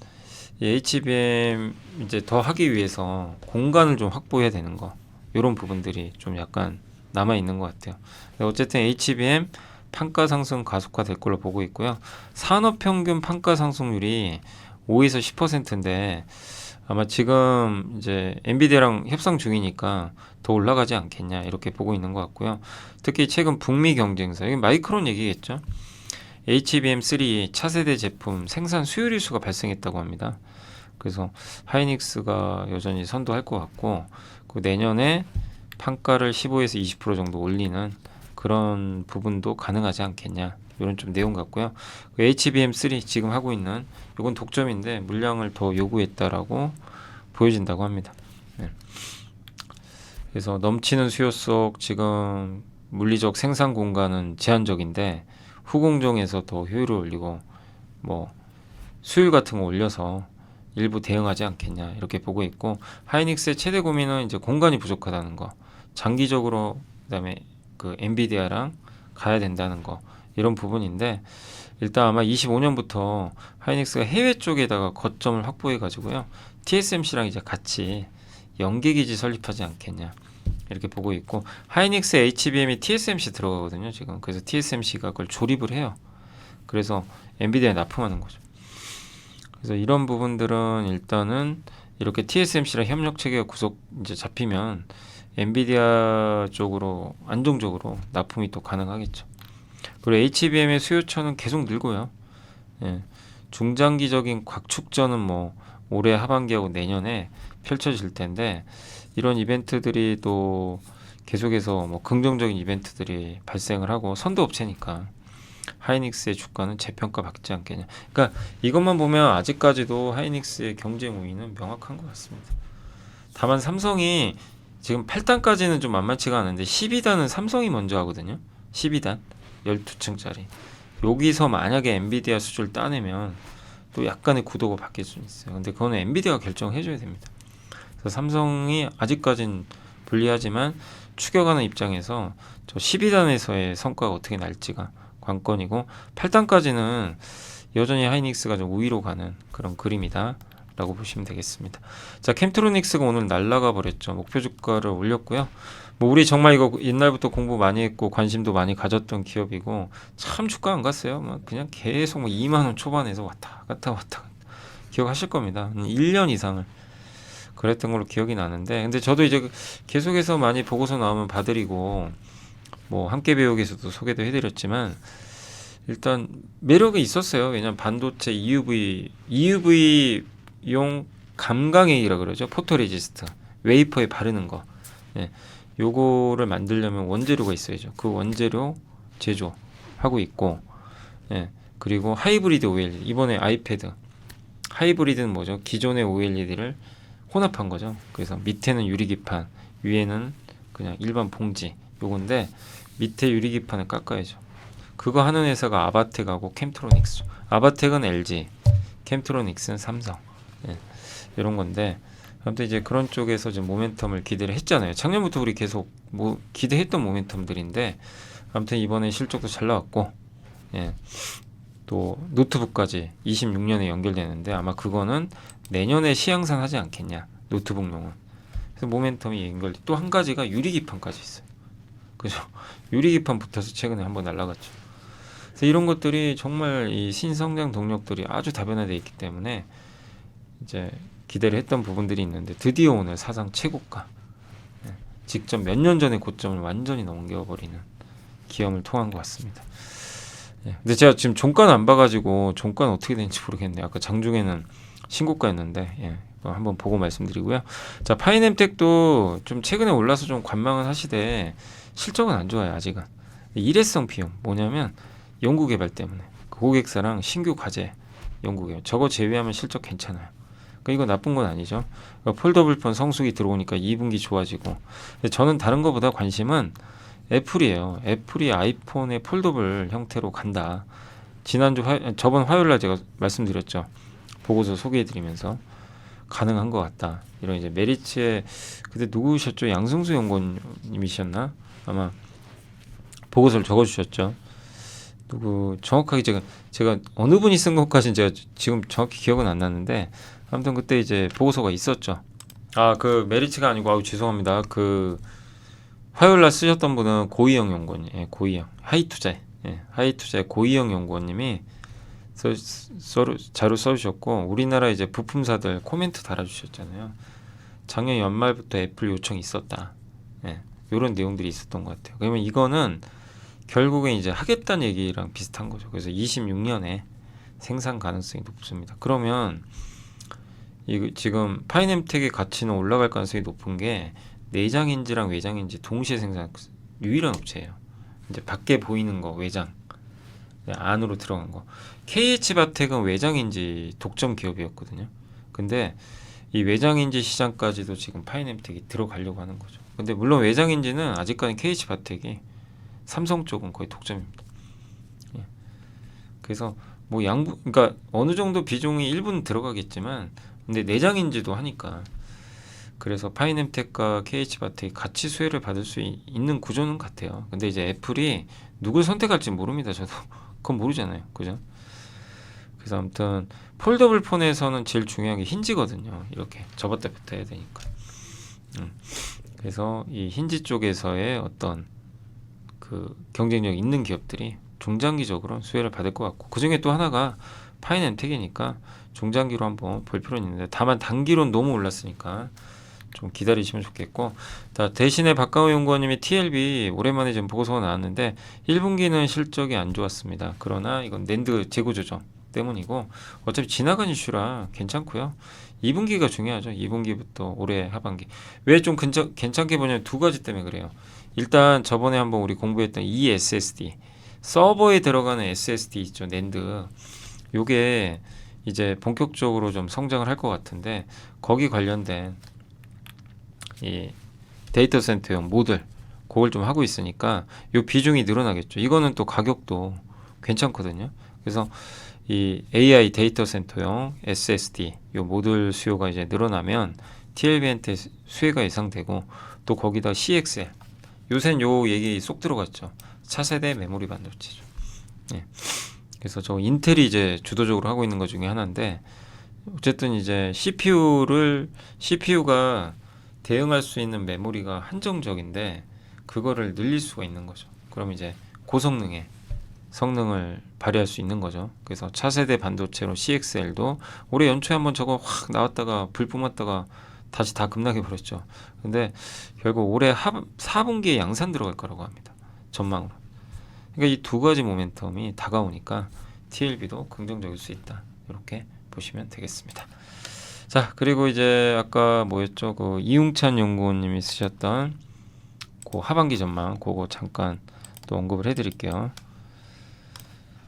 이 HBM 이제 더 하기 위해서 공간을 좀 확보해야 되는 거, 이런 부분들이 좀 약간 남아 있는 것 같아요. 어쨌든 HBM 판가 상승 가속화 될 걸로 보고 있고요. 산업 평균 판가 상승률이 5에서 10%인데 아마 지금 이제 엔비디아랑 협상 중이니까 더 올라가지 않겠냐 이렇게 보고 있는 것 같고요. 특히 최근 북미 경쟁사, 이게 마이크론 얘기겠죠. HBM3 차세대 제품 생산 수율 이슈가 발생했다고 합니다. 그래서 하이닉스가 여전히 선도할 것 같고, 그 내년에 판가를 15에서 20% 정도 올리는 그런 부분도 가능하지 않겠냐, 이런 좀 내용 같고요. 그 HBM3 지금 하고 있는 이건 독점인데 물량을 더 요구했다라고 보여진다고 합니다. 네. 그래서 넘치는 수요 속 지금 물리적 생산 공간은 제한적인데 후공정에서 더 효율을 올리고 뭐 수율 같은 거 올려서 일부 대응하지 않겠냐 이렇게 보고 있고, 하이닉스의 최대 고민은 이제 공간이 부족하다는 거, 장기적으로 그다음에 그 엔비디아랑 가야 된다는 거, 이런 부분인데, 일단 아마 25년부터 하이닉스가 해외 쪽에다가 거점을 확보해 가지고요, TSMC랑 이제 같이 연계기지 설립하지 않겠냐 이렇게 보고 있고, 하이닉스 HBM이 TSMC 들어가거든요 지금. 그래서 TSMC가 그걸 조립을 해요. 그래서 엔비디아에 납품하는 거죠. 그래서 이런 부분들은 일단은 이렇게 TSMC랑 협력 체계가 구속 이제 잡히면 엔비디아 쪽으로 안정적으로 납품이 또 가능하겠죠. 그리고 HBM의 수요처는 계속 늘고요. 예. 중장기적인 곽축전은 뭐 올해 하반기하고 내년에 펼쳐질 텐데 이런 이벤트들이 또 계속해서 뭐 긍정적인 이벤트들이 발생을 하고 선도업체니까 하이닉스의 주가는 재평가 받지 않겠냐. 그러니까 이것만 보면 아직까지도 하이닉스의 경쟁 우위는 명확한 것 같습니다. 다만 삼성이 지금 8단까지는 좀 만만치가 않은데 12단은 삼성이 먼저 하거든요. 12단 12층짜리. 여기서 만약에 엔비디아 수주를 따내면 또 약간의 구도가 바뀔 수 있어요. 근데 그거는 엔비디아가 결정해줘야 됩니다. 그래서 삼성이 아직까진 불리하지만 추격하는 입장에서 저 12단에서의 성과가 어떻게 날지가 관건이고 8단까지는 여전히 하이닉스가 좀 우위로 가는 그런 그림이다 라고 보시면 되겠습니다. 자, 캠트로닉스가 오늘 날라가 버렸죠. 목표 주가를 올렸고요. 뭐 우리 정말 이거 옛날부터 공부 많이 했고 관심도 많이 가졌던 기업이고 참 주가 안 갔어요. 막 그냥 계속 뭐 2만 원 초반에서 왔다 갔다 기억하실 겁니다. 1년 이상을 그랬던 걸로 기억이 나는데 근데 저도 이제 계속해서 많이 보고서 나오면 봐드리고 뭐 함께 배우기에서도 소개도 해드렸지만 일단 매력이 있었어요. 왜냐면 반도체 EUV용 감광액이라 그러죠. 포토레지스트 웨이퍼에 바르는 거. 예. 요거를 만들려면 원재료가 있어야죠. 그 원재료 제조하고 있고, 예. 그리고 하이브리드 OLED 이번에 아이패드 하이브리드는 뭐죠? 기존의 OLED를 혼합한 거죠. 그래서 밑에는 유리기판, 위에는 그냥 일반 봉지 요건데 밑에 유리기판을 깎아야죠. 그거 하는 회사가 아바텍하고 캠트로닉스. 아바텍은 LG, 캠트로닉스는 삼성. 예. 이런 건데 아무튼 이제 그런 쪽에서 좀 모멘텀을 기대를 했잖아요. 작년부터 우리 계속 뭐 기대했던 모멘텀들인데 아무튼 이번에 실적도 잘 나왔고, 예. 또 노트북까지 26년에 연결되는데 아마 그거는 내년에 시향산 하지 않겠냐, 노트북용은. 그래서 모멘텀이 연결. 또 한 가지가 유리기판까지 있어요. 그죠? 유리기판 붙어서 최근에 한번 날라갔죠. 그래서 이런 것들이 정말 이 신성장 동력들이 아주 다변화되어 있기 때문에 이제 기대를 했던 부분들이 있는데 드디어 오늘 사상 최고가, 예, 직접 몇 년 전의 고점을 완전히 넘겨버리는 기염을 통한 것 같습니다. 예, 근데 제가 지금 종가는 안 봐가지고 종가는 어떻게 되는지 모르겠네요. 아까 장중에는 신고가였는데, 예, 한번 보고 말씀드리고요. 자, 파이nem텍도 좀 최근에 올라서 좀 관망을 하시되 실적은 안 좋아요. 아직은. 일회성 비용 뭐냐면 연구개발 때문에 그 고객사랑 신규 과제 연구개발 저거 제외하면 실적 괜찮아요. 그러니까 이거 나쁜 건 아니죠. 그러니까 폴더블폰 성수기 들어오니까 2분기 좋아지고. 근데 저는 다른 것보다 관심은 애플이에요. 애플이 아이폰의 폴더블 형태로 간다. 저번 화요일날 제가 말씀드렸죠. 보고서 소개해드리면서 가능한 것 같다. 이런 이제 메리츠의 그때 누구셨죠? 양승수 연구원님이셨나? 아마 보고서를 적어주셨죠. 누구 정확하게 제가 어느 분이 쓴 것까지는 제가 지금 정확히 기억은 안 나는데 아무튼 그때 이제 보고서가 있었죠. 아, 그 메리츠가 아니고 아우 죄송합니다. 그 화요일날 쓰셨던 분은 고이영 연구원님, 예, 고이영 하이투자, 예, 하이투자의 고이영 연구원님이 자료 써주셨고 우리나라 이제 부품사들 코멘트 달아주셨잖아요. 작년 연말부터 애플 요청이 있었다. 예, 이런 내용들이 있었던 것 같아요. 그러면 이거는 결국엔 이제 하겠다는 얘기랑 비슷한 거죠. 그래서 26년에 생산 가능성이 높습니다. 그러면 이 지금 파이nem텍의 가치는 올라갈 가능성이 높은 게 내장인지랑 외장인지 동시에 생산 유일한 업체예요. 이제 밖에 보이는 거 외장, 안으로 들어간 거. KH바텍은 외장인지 독점 기업이었거든요. 근데 이 외장인지 시장까지도 지금 파이nem텍이 들어가려고 하는 거죠. 근데 물론 외장인지는 아직까지 KH바텍이 삼성 쪽은 거의 독점입니다. 예. 그래서 뭐 그러니까 어느 정도 비중이 일부는 들어가겠지만, 근데 내장인지도 하니까. 그래서 파이nem텍과 KH바텍이 같이 수혜를 받을 수 있는 구조는 같아요. 근데 이제 애플이 누굴 선택할지 모릅니다. 저도 그건 모르잖아요. 그죠? 그래서 아무튼 폴더블 폰에서는 제일 중요한 게 힌지거든요. 이렇게 접었다 폈다 해야 되니까. 그래서 이 힌지 쪽에서의 어떤 그 경쟁력 있는 기업들이 중장기적으로 수혜를 받을 것 같고, 그 중에 또 하나가 파이nem텍이니까 중장기로 한번 볼 필요는 있는데, 다만 단기로는 너무 올랐으니까 좀 기다리시면 좋겠고. 대신에 박강호 연구원님이 TLB 오랜만에 지금 보고서가 나왔는데 1분기는 실적이 안 좋았습니다. 그러나 이건 낸드 재고조정 때문이고 어차피 지나간 이슈라 괜찮고요. 2분기가 중요하죠. 2분기부터 올해 하반기. 왜 좀 괜찮게 보냐면 두 가지 때문에 그래요. 일단 저번에 한번 우리 공부했던 eSSD 서버에 들어가는 SSD 있죠. 낸드. 요게 이제 본격적으로 좀 성장을 할 것 같은데 거기 관련된 이 데이터 센터용 모듈 그걸 좀 하고 있으니까 요 비중이 늘어나겠죠. 이거는 또 가격도 괜찮거든요. 그래서 이 AI 데이터 센터용 SSD 요 모듈 수요가 이제 늘어나면 TLB한테 수혜가 예상되고 또 거기다 CXL 요새는 요 얘기 쏙 들어갔죠. 차세대 메모리 반도체죠. 예. 그래서 저 인텔이 이제 주도적으로 하고 있는 것 중에 하나인데 어쨌든 이제 CPU가 대응할 수 있는 메모리가 한정적인데 그거를 늘릴 수가 있는 거죠. 그럼 이제 고성능의 성능을 발휘할 수 있는 거죠. 그래서 차세대 반도체로 CXL도 올해 연초에 한번 저거 확 나왔다가 불 뿜었다가 다시 다 급락해 버렸죠. 근데 결국 올해 4분기에 양산 들어갈 거라고 합니다. 전망으로. 그러니까 이 두 가지 모멘텀이 다가오니까 TLB도 긍정적일 수 있다. 이렇게 보시면 되겠습니다. 자, 그리고 이제 아까 뭐였죠? 그 이웅찬 연구원님이 쓰셨던 그 하반기 전망 그거 잠깐 또 언급을 해드릴게요.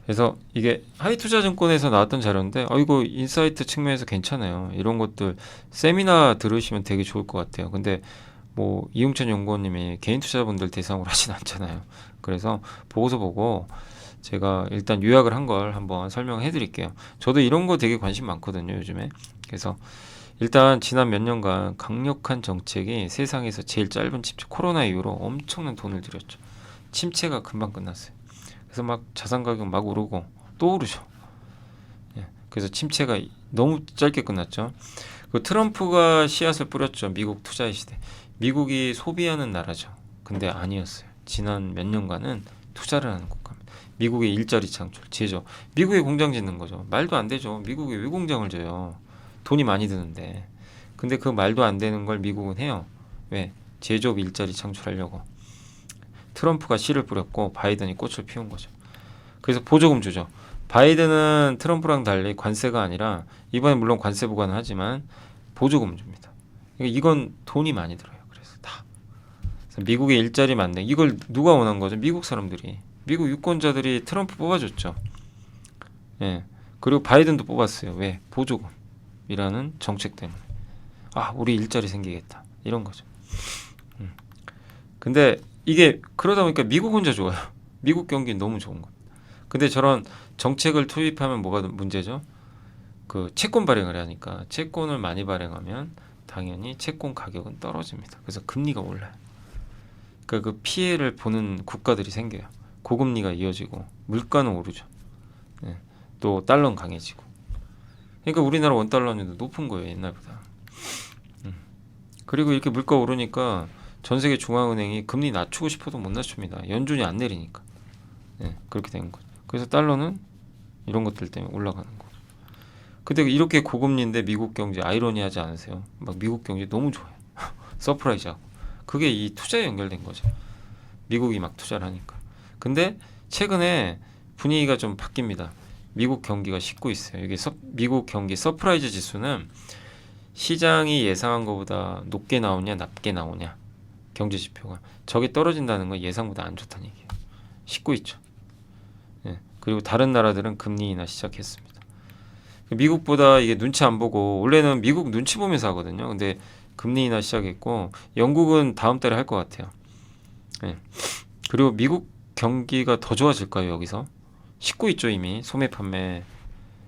그래서 이게 하이투자증권에서 나왔던 자료인데 이거 인사이트 측면에서 괜찮아요. 이런 것들 세미나 들으시면 되게 좋을 것 같아요. 근데 뭐 이웅찬 연구원님이 개인 투자자분들 대상으로 하진 않잖아요. 그래서 보고서 보고 제가 일단 요약을 한 걸 한번 설명해 드릴게요. 저도 이런 거 되게 관심 많거든요, 요즘에. 그래서 일단 지난 몇 년간 강력한 정책이 세상에서 제일 짧은 침체 코로나 이후로 엄청난 돈을 들였죠. 침체가 금방 끝났어요. 그래서 막 자산 가격 막 오르고 또 오르죠. 예, 그래서 침체가 너무 짧게 끝났죠. 그 트럼프가 씨앗을 뿌렸죠. 미국 투자의 시대. 미국이 소비하는 나라죠. 근데 아니었어요. 지난 몇 년간은 투자를 하는 국가입니다. 미국의 일자리 창출, 제조. 미국에 공장 짓는 거죠. 말도 안 되죠. 미국에 왜 공장을 져요? 돈이 많이 드는데. 근데 그 말도 안 되는 걸 미국은 해요. 왜? 제조업 일자리 창출하려고. 트럼프가 씨를 뿌렸고 바이든이 꽃을 피운 거죠. 그래서 보조금 주죠. 바이든은 트럼프랑 달리 관세가 아니라 이번에 물론 관세 부과는 하지만 보조금 줍니다. 그러니까 이건 돈이 많이 들어요. 그래서 다. 그래서 미국의 일자리 만든 이걸 누가 원한 거죠? 미국 사람들이. 미국 유권자들이 트럼프 뽑아줬죠. 예. 그리고 바이든도 뽑았어요. 왜? 보조금이라는 정책 때문에. 우리 일자리 생기겠다. 이런 거죠. 근데 이게 그러다 보니까 미국 혼자 좋아요. 미국 경기는 너무 좋은 거예요. 근데 저런 정책을 투입하면 뭐가 문제죠? 그 채권 발행을 하니까 채권을 많이 발행하면 당연히 채권 가격은 떨어집니다. 그래서 금리가 올라요. 그러니까 그 피해를 보는 국가들이 생겨요. 고금리가 이어지고 물가는 오르죠. 네. 또 달러는 강해지고. 그러니까 우리나라 원달러는 높은 거예요. 옛날보다. 그리고 이렇게 물가 오르니까 전 세계 중앙은행이 금리 낮추고 싶어도 못 낮춥니다. 연준이 안 내리니까. 네, 그렇게 된 거죠. 그래서 달러는 이런 것들 때문에 올라가는 거죠. 근데 이렇게 고금리인데 미국 경제 아이러니하지 않으세요? 막 미국 경제 너무 좋아요. 서프라이즈하고. 그게 이 투자에 연결된 거죠. 미국이 막 투자를 하니까. 근데 최근에 분위기가 좀 바뀝니다. 미국 경기가 식고 있어요. 이게 미국 경기 서프라이즈 지수는 시장이 예상한 것보다 높게 나오냐 낮게 나오냐 경제 지표가 저게 떨어진다는 건 예상보다 안 좋다는 얘기예요. 식고 있죠. 예. 그리고 다른 나라들은 금리 인하 시작했습니다. 미국보다 이게 눈치 안 보고 원래는 미국 눈치 보면서 하거든요. 근데 금리 인하 시작했고 영국은 다음 달에 할 것 같아요. 예. 그리고 미국 경기가 더 좋아질까요? 여기서 식고 있죠. 이미 소매 판매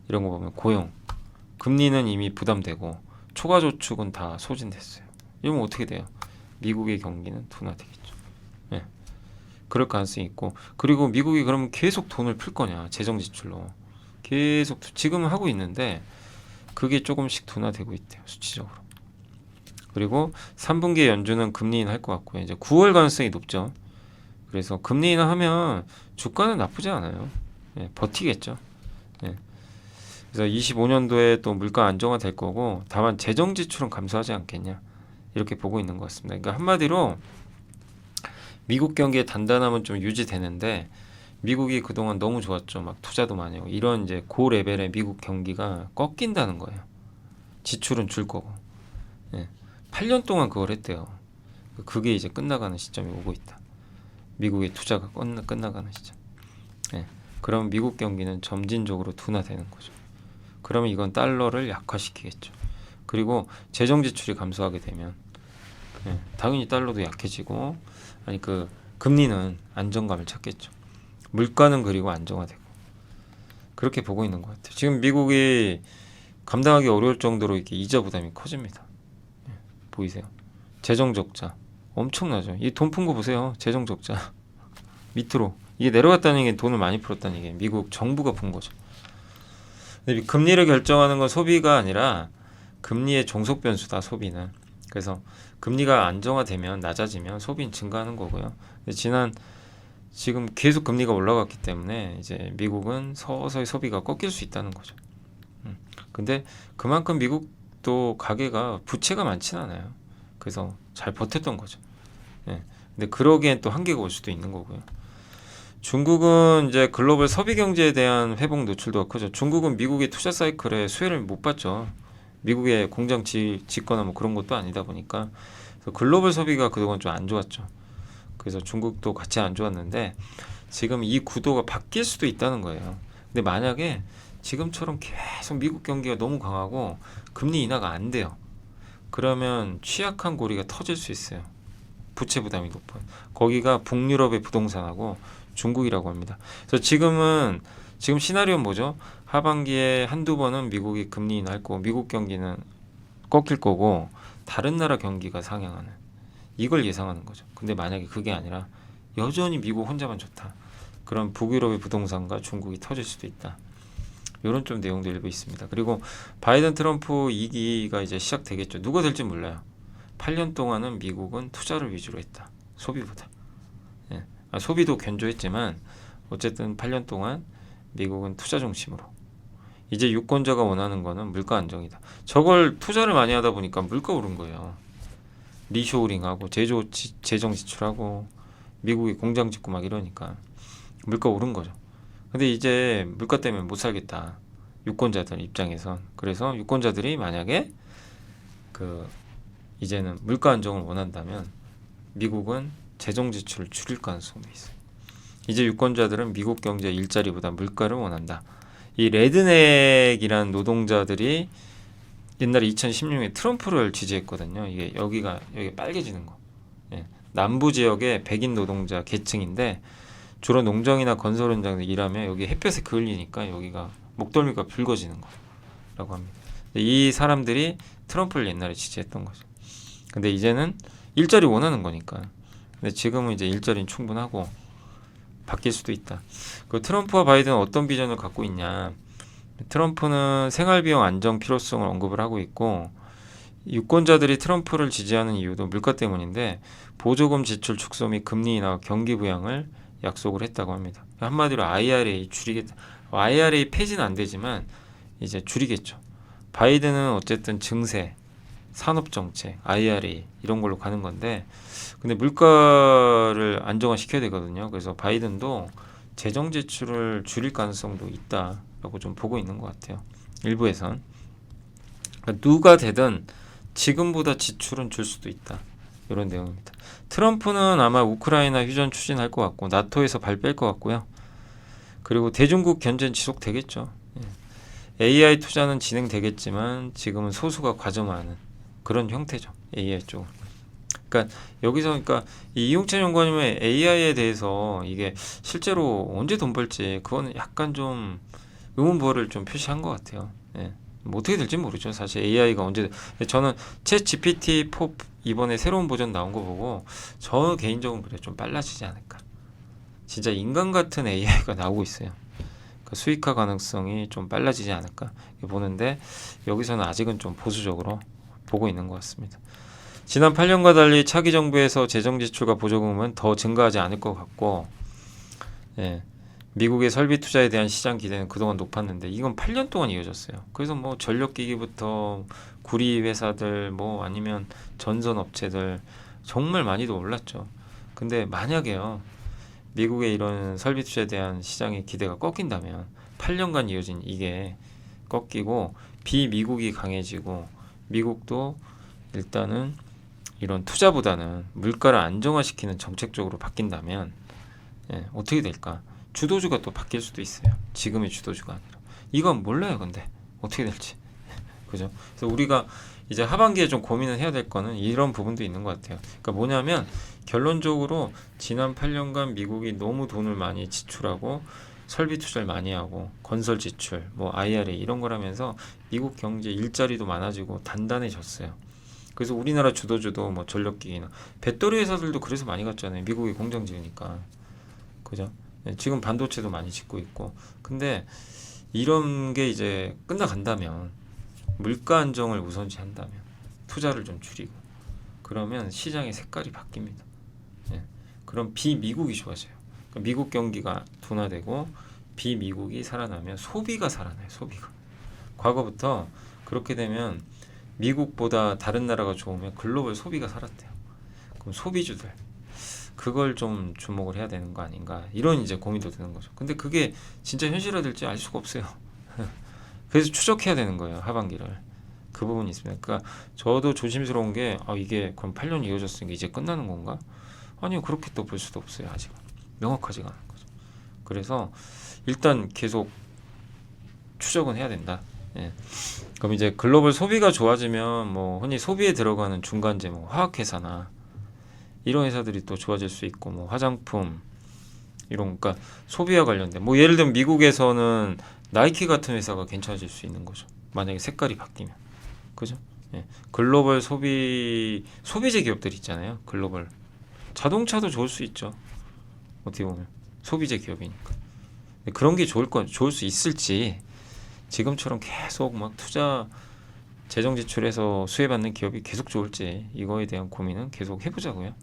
이런 거 보면 고용 금리는 이미 부담되고 초과 저축은 다 소진됐어요. 이러면 어떻게 돼요? 미국의 경기는 둔화되겠죠. 예. 그럴 가능성이 있고 그리고 미국이 그러면 계속 돈을 풀 거냐 재정 지출로 계속 지금은 하고 있는데 그게 조금씩 둔화되고 있대요. 수치적으로. 그리고 3분기에 연준은 금리 인하 할 것 같고요. 이제 9월 가능성이 높죠. 그래서 금리 인하 하면 주가는 나쁘지 않아요. 예, 버티겠죠. 예. 그래서 25년도에 또 물가 안정화 될 거고 다만 재정 지출은 감소하지 않겠냐 이렇게 보고 있는 것 같습니다. 그러니까 한마디로 미국 경기의 단단함은 좀 유지되는데 미국이 그동안 너무 좋았죠. 막 투자도 많이 하고 이런 이제 고 레벨의 미국 경기가 꺾인다는 거예요. 지출은 줄 거고. 예. 8년 동안 그걸 했대요. 그게 이제 끝나가는 시점이 오고 있다. 미국의 투자가 끝나가는 시점. 예. 그럼 미국 경기는 점진적으로 둔화되는 거죠. 그러면 이건 달러를 약화시키겠죠. 그리고 재정 지출이 감소하게 되면 당연히 달러도 약해지고 아니 그 금리는 안정감을 찾겠죠. 물가는 그리고 안정화되고 그렇게 보고 있는 것 같아요. 지금 미국이 감당하기 어려울 정도로 이렇게 이자 부담이 커집니다. 보이세요? 재정 적자 엄청나죠. 이 돈 푼 거 보세요. 재정 적자 밑으로 이게 내려갔다는 게 돈을 많이 풀었다는 얘기예요. 미국 정부가 푼 거죠. 근데 금리를 결정하는 건 소비가 아니라 금리의 종속 변수다. 소비는. 그래서 금리가 안정화되면 낮아지면 소비는 증가하는 거고요. 지금 계속 금리가 올라갔기 때문에 이제 미국은 서서히 소비가 꺾일 수 있다는 거죠. 근데 그만큼 미국도 가계가 부채가 많지는 않아요. 그래서 잘 버텼던 거죠. 예. 근데 그러기엔 또 한계가 올 수도 있는 거고요. 중국은 이제 글로벌 소비 경제에 대한 회복 노출도가 크죠. 중국은 미국의 투자 사이클에 수혜를 못 받죠. 미국의 공장 짓거나 뭐 그런 것도 아니다 보니까 그래서 글로벌 소비가 그동안 좀 안 좋았죠. 그래서 중국도 같이 안 좋았는데 지금 이 구도가 바뀔 수도 있다는 거예요. 근데 만약에 지금처럼 계속 미국 경기가 너무 강하고 금리 인하가 안 돼요. 그러면 취약한 고리가 터질 수 있어요. 부채 부담이 높은. 거기가 북유럽의 부동산하고 중국이라고 합니다. 그래서 지금 시나리오는 뭐죠? 하반기에 한두 번은 미국이 금리 인하할 거고 미국 경기는 꺾일 거고 다른 나라 경기가 상향하는 이걸 예상하는 거죠. 근데 만약에 그게 아니라 여전히 미국 혼자만 좋다. 그럼 북유럽의 부동산과 중국이 터질 수도 있다. 이런 좀 내용도 일부 있습니다. 그리고 바이든 트럼프 2기가 이제 시작되겠죠. 누가 될지 몰라요. 8년 동안은 미국은 투자를 위주로 했다. 소비보다. 예. 소비도 견조했지만 어쨌든 8년 동안 미국은 투자 중심으로. 이제 유권자가 원하는 거는 물가 안정이다. 저걸 투자를 많이 하다 보니까 물가 오른 거예요. 리쇼어링하고 재정 지출하고 미국이 공장 짓고 막 이러니까 물가 오른 거죠. 근데 이제 물가 때문에 못 살겠다. 유권자들 입장에선. 그래서 유권자들이 만약에 이제는 물가 안정을 원한다면 미국은 재정 지출을 줄일 가능성도 있어요. 이제 유권자들은 미국 경제 일자리보다 물가를 원한다. 이 레드넥이라는 노동자들이 옛날에 2016년에 트럼프를 지지했거든요. 이게 여기가 빨개지는 거. 예. 남부 지역의 백인 노동자 계층인데 주로 농장이나 건설 현장에서 일하면 여기 햇볕에 그을리니까 여기가 목덜미가 붉어지는 거라고 합니다. 이 사람들이 트럼프를 옛날에 지지했던 거죠. 근데 이제는 일자리 원하는 거니까. 근데 지금은 이제 일자리는 충분하고 바뀔 수도 있다. 그 트럼프와 바이든은 어떤 비전을 갖고 있냐? 트럼프는 생활비용 안정 필요성을 언급을 하고 있고 유권자들이 트럼프를 지지하는 이유도 물가 때문인데 보조금 지출 축소 및 금리 인하 경기 부양을 약속을 했다고 합니다. 한마디로 IRA 줄이겠다. IRA 폐지는 안 되지만 이제 줄이겠죠. 바이든은 어쨌든 증세, 산업정책, IRA 이런 걸로 가는 건데 근데 물가를 안정화시켜야 되거든요. 그래서 바이든도 재정 지출을 줄일 가능성도 있다라고 좀 보고 있는 것 같아요. 일부에선. 그러니까 누가 되든 지금보다 지출은 줄 수도 있다. 이런 내용입니다. 트럼프는 아마 우크라이나 휴전 추진할 것 같고 나토에서 발 뺄 것 같고요. 그리고 대중국 견제는 지속되겠죠. AI 투자는 진행되겠지만 지금은 소수가 과점화하는 그런 형태죠. AI 쪽으로. 그러니까 여기서 이 이용찬 연구원님의 AI에 대해서 이게 실제로 언제 돈 벌지 그거는 약간 좀 의문부호를 좀 표시한 것 같아요. 예. 뭐 어떻게 될지 모르죠. 사실 AI가 언제 저는 챗 GPT-4 이번에 새로운 버전 나온 거 보고 저 개인적으로 그래 좀 빨라지지 않을까. 진짜 인간 같은 AI가 나오고 있어요. 그 수익화 가능성이 좀 빨라지지 않을까 보는데 여기서는 아직은 좀 보수적으로 보고 있는 것 같습니다. 지난 8년과 달리 차기 정부에서 재정 지출과 보조금은 더 증가하지 않을 것 같고 예, 미국의 설비 투자에 대한 시장 기대는 그동안 높았는데 이건 8년 동안 이어졌어요. 그래서 뭐 전력기기부터 구리 회사들 뭐 아니면 전선 업체들 정말 많이도 올랐죠. 근데 만약에요 미국의 이런 설비 투자에 대한 시장의 기대가 꺾인다면 8년간 이어진 이게 꺾이고 비미국이 강해지고 미국도 일단은 이런 투자보다는 물가를 안정화시키는 정책 쪽으로 바뀐다면 어떻게 될까? 주도주가 또 바뀔 수도 있어요. 지금의 주도주가 아니라. 이건 몰라요, 근데 어떻게 될지. 그죠? 그래서 우리가 이제 하반기에 좀 고민을 해야 될 거는 이런 부분도 있는 것 같아요. 그러니까 뭐냐면 결론적으로 지난 8년간 미국이 너무 돈을 많이 지출하고 설비 투자를 많이 하고 건설 지출, 뭐 IRA 이런 거라면서 미국 경제 일자리도 많아지고 단단해졌어요. 그래서 우리나라 주도주도 뭐 전력기기나 배터리 회사들도 그래서 많이 갔잖아요. 미국이 공장 지으니까. 그죠? 지금 반도체도 많이 짓고 있고. 근데 이런 게 이제 끝나간다면 물가 안정을 우선시한다면 투자를 좀 줄이고 그러면 시장의 색깔이 바뀝니다. 그럼 비미국이 좋아져요. 그러니까 미국 경기가 둔화되고 비미국이 살아나면 소비가 살아나요. 소비가. 과거부터 그렇게 되면 미국보다 다른 나라가 좋으면 글로벌 소비가 살았대요. 그럼 소비주들 그걸 좀 주목을 해야 되는 거 아닌가 이런 이제 고민도 드는 거죠. 근데 그게 진짜 현실화될지 알 수가 없어요. 그래서 추적해야 되는 거예요. 하반기를. 그 부분이 있습니다. 그러니까 저도 조심스러운 게 이게 그럼 8년이 이어졌으니까 이제 끝나는 건가? 아니요. 그렇게 또 볼 수도 없어요. 아직은. 명확하지가 않은 거죠. 그래서 일단 계속 추적은 해야 된다. 그럼 이제 글로벌 소비가 좋아지면 뭐 흔히 소비에 들어가는 중간재 뭐 화학회사나 이런 회사들이 또 좋아질 수 있고 뭐 화장품 이런 그러니까 소비와 관련된 뭐 예를 들면 미국에서는 나이키 같은 회사가 괜찮아질 수 있는 거죠. 만약에 색깔이 바뀌면. 그죠? 글로벌 소비재 기업들 있잖아요. 글로벌 자동차도 좋을 수 있죠. 어떻게 보면 소비재 기업이니까. 그런 게 좋을 수 있을지 지금처럼 계속 막 투자 재정 지출해서 수혜받는 기업이 계속 좋을지 이거에 대한 고민은 계속 해보자고요.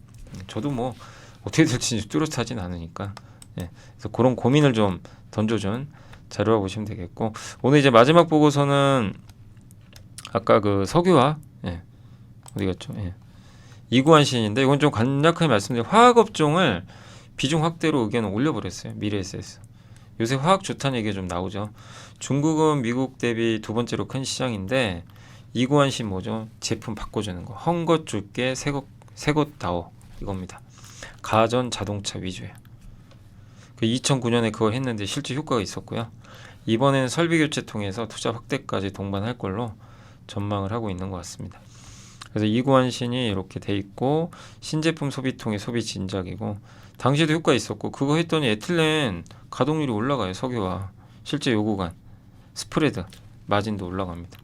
저도 뭐 어떻게 될지 뚜렷하진 않으니까 그래서 그런 고민을 좀 던져준 자료라고 보시면 되겠고 오늘 이제 마지막 보고서는 아까 그 석유화 어디 갔죠? 이구환 시인인데 이건 좀 간략하게 말씀드리면 화학업종을 비중 확대로 의견을 올려버렸어요. 미래에셋에서. 요새 화학 좋다는 얘기가 좀 나오죠. 중국은 미국 대비 두 번째로 큰 시장인데 이구환 시 뭐죠? 제품 바꿔주는 거. 헝것 줄게 새것 다오 이겁니다. 가전 자동차 위주예요. 2009년에 그걸 했는데 실제 효과가 있었고요. 이번에는 설비 교체 통해서 투자 확대까지 동반할 걸로 전망을 하고 있는 것 같습니다. 그래서 이구환신이 이렇게 돼 있고 신제품 소비통의 소비 진작이고 당시에도 효과 있었고 그거 했더니 에틸렌 가동률이 올라가요. 석유와 실제 요구간 스프레드 마진도 올라갑니다.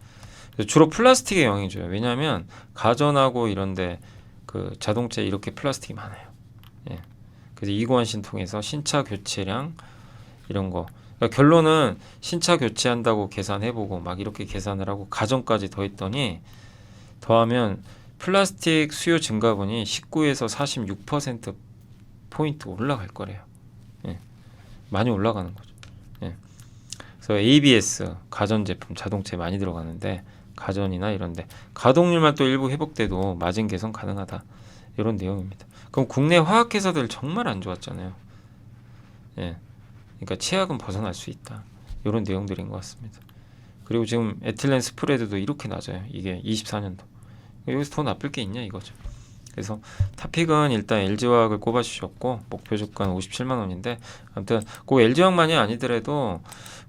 그래서 주로 플라스틱에 영향이 줘요. 왜냐하면 가전하고 이런데 그 자동차에 이렇게 플라스틱이 많아요. 그래서 이구환신 통해서 신차 교체량 이런 거 그러니까 결론은 신차 교체한다고 계산해보고 막 이렇게 계산을 하고 가전까지 더했더니 더하면 플라스틱 수요 증가분이 19에서 46% 포인트 올라갈 거래요. 많이 올라가는 거죠. 그래서 ABS 가전제품 자동차에 많이 들어가는데 가전이나 이런데 가동률만 또 일부 회복돼도 마진 개선 가능하다. 이런 내용입니다. 그럼 국내 화학회사들 정말 안 좋았잖아요. 그러니까 최악은 벗어날 수 있다. 이런 내용들인 것 같습니다. 그리고 지금 에틸렌 스프레드도 이렇게 낮아요. 이게 24년도. 여기서 더 나쁠 게 있냐 이거죠. 그래서 탑픽은 일단 LG화학을 꼽아주셨고 목표 주가는 57만 원인데 아무튼 꼭 LG화학만이 아니더라도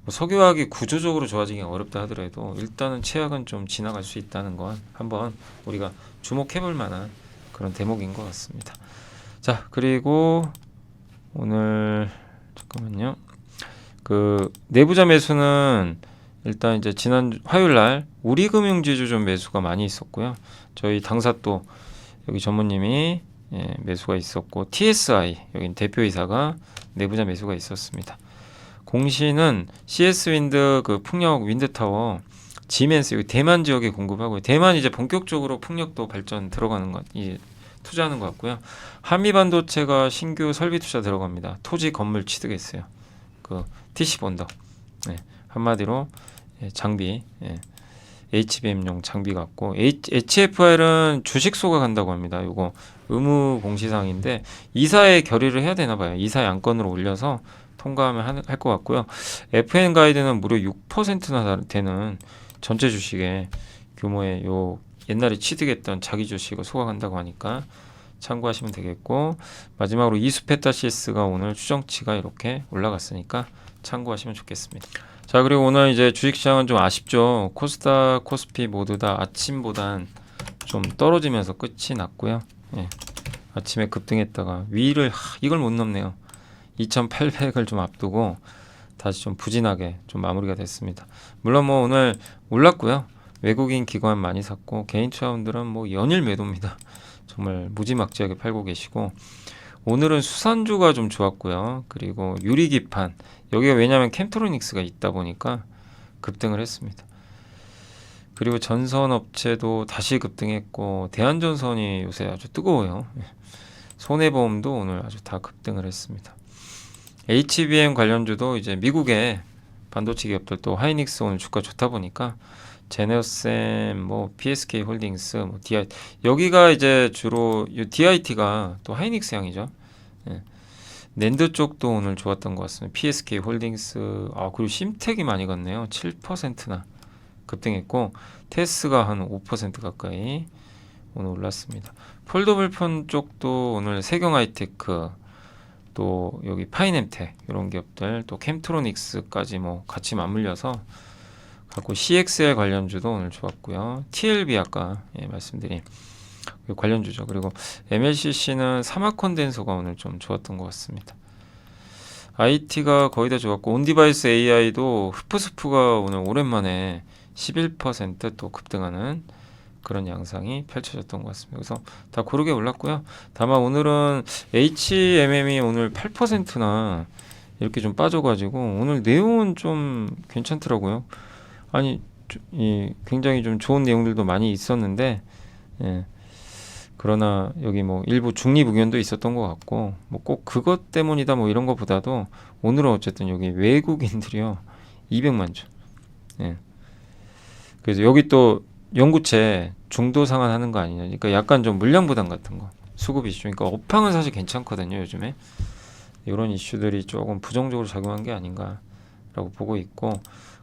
뭐 석유화학이 구조적으로 좋아지기 어렵다 하더라도 일단은 최악은 좀 지나갈 수 있다는 건 한번 우리가 주목해볼 만한 그런 대목인 것 같습니다. 자 그리고 오늘 잠깐만요. 그 내부자 매수는 일단 이제 지난 화요일날 우리금융지주 좀 매수가 많이 있었고요. 저희 당사 또 여기 전무님이 매수가 있었고 TSI 여기 대표이사가 내부자 매수가 있었습니다. 공시는 CS 윈드 그 풍력 윈드타워 지멘스 여기 대만 지역에 공급하고 대만 이제 본격적으로 풍력도 발전 들어가는 것 투자하는 것 같고요. 한미반도체가 신규 설비 투자 들어갑니다. 토지 건물 취득했어요. 그 TC 본더 한마디로 장비 HBM용 장비 같고 HFR은 주식소가 간다고 합니다. 요거 의무 공시사항인데 이사에 결의를 해야 되나 봐요. 이사의 안건으로 올려서 통과하면 할 것 같고요. FN 가이드는 무려 6%나 되는 전체 주식의 규모의 요 옛날에 취득했던 자기 주식을 소각한다고 하니까 참고하시면 되겠고, 마지막으로 이수페타시스가 오늘 추정치가 이렇게 올라갔으니까 참고하시면 좋겠습니다. 자, 그리고 오늘 이제 주식시장은 좀 아쉽죠. 코스닥, 코스피 모두 다 아침보단 좀 떨어지면서 끝이 났고요. 예. 아침에 급등했다가 위를 이걸 못 넘네요. 2,800을 좀 앞두고 다시 좀 부진하게 좀 마무리가 됐습니다. 물론 뭐 오늘 올랐고요. 외국인 기관 많이 샀고 개인 투자원들은 뭐 연일 매도입니다. 정말 무지막지하게 팔고 계시고, 오늘은 수산주가 좀 좋았고요. 그리고 유리기판, 여기가 왜냐하면 캠트로닉스가 있다 보니까 급등을 했습니다. 그리고 전선업체도 다시 급등했고, 대한전선이 요새 아주 뜨거워요. 손해보험도 오늘 아주 다 급등을 했습니다. HBM 관련주도 이제 미국의 반도체 기업들, 또 하이닉스 오늘 주가 좋다 보니까 제네오셈, 뭐 PSK 홀딩스, 뭐 DI, 여기가 이제 주로 DIT가 또 하이닉스 향이죠. 예. 낸드 쪽도 오늘 좋았던 것 같습니다. PSK 홀딩스, 그리고 심텍이 많이 갔네요. 7%나 급등했고, 테스가 한 5% 가까이 오늘 올랐습니다. 폴더블 폰 쪽도 오늘 세경 하이테크, 또 여기 파이넴텍 이런 기업들, 또 캠트로닉스까지 뭐 같이 맞물려서 갖고, CXL 관련주도 오늘 좋았고요. TLB 아까 말씀드린 관련주죠. 그리고 MLCC는 사마콘덴서가 오늘 좀 좋았던 것 같습니다. IT가 거의 다 좋았고, 온디바이스 AI도 흡프스프가 오늘 오랜만에 11%또 급등하는 그런 양상이 펼쳐졌던 것 같습니다. 그래서 다 고르게 올랐고요. 다만 오늘은 HMM이 오늘 8%나 이렇게 좀 빠져가지고 오늘 내용은 좀 괜찮더라고요. 아니, 굉장히 좀 좋은 내용들도 많이 있었는데, 예. 그러나 여기 뭐 일부 중립 의견도 있었던 것 같고, 뭐 꼭 그것 때문이다 뭐 이런 것보다도 오늘은 어쨌든 여기 외국인들이요 200만 주. 예. 그래서 여기 또 연구체 중도 상환하는 거 아니냐. 그러니까 약간 좀 물량 부담 같은 거, 수급 이슈. 그러니까 업황은 사실 괜찮거든요 요즘에. 이런 이슈들이 조금 부정적으로 작용한 게 아닌가라고 보고 있고,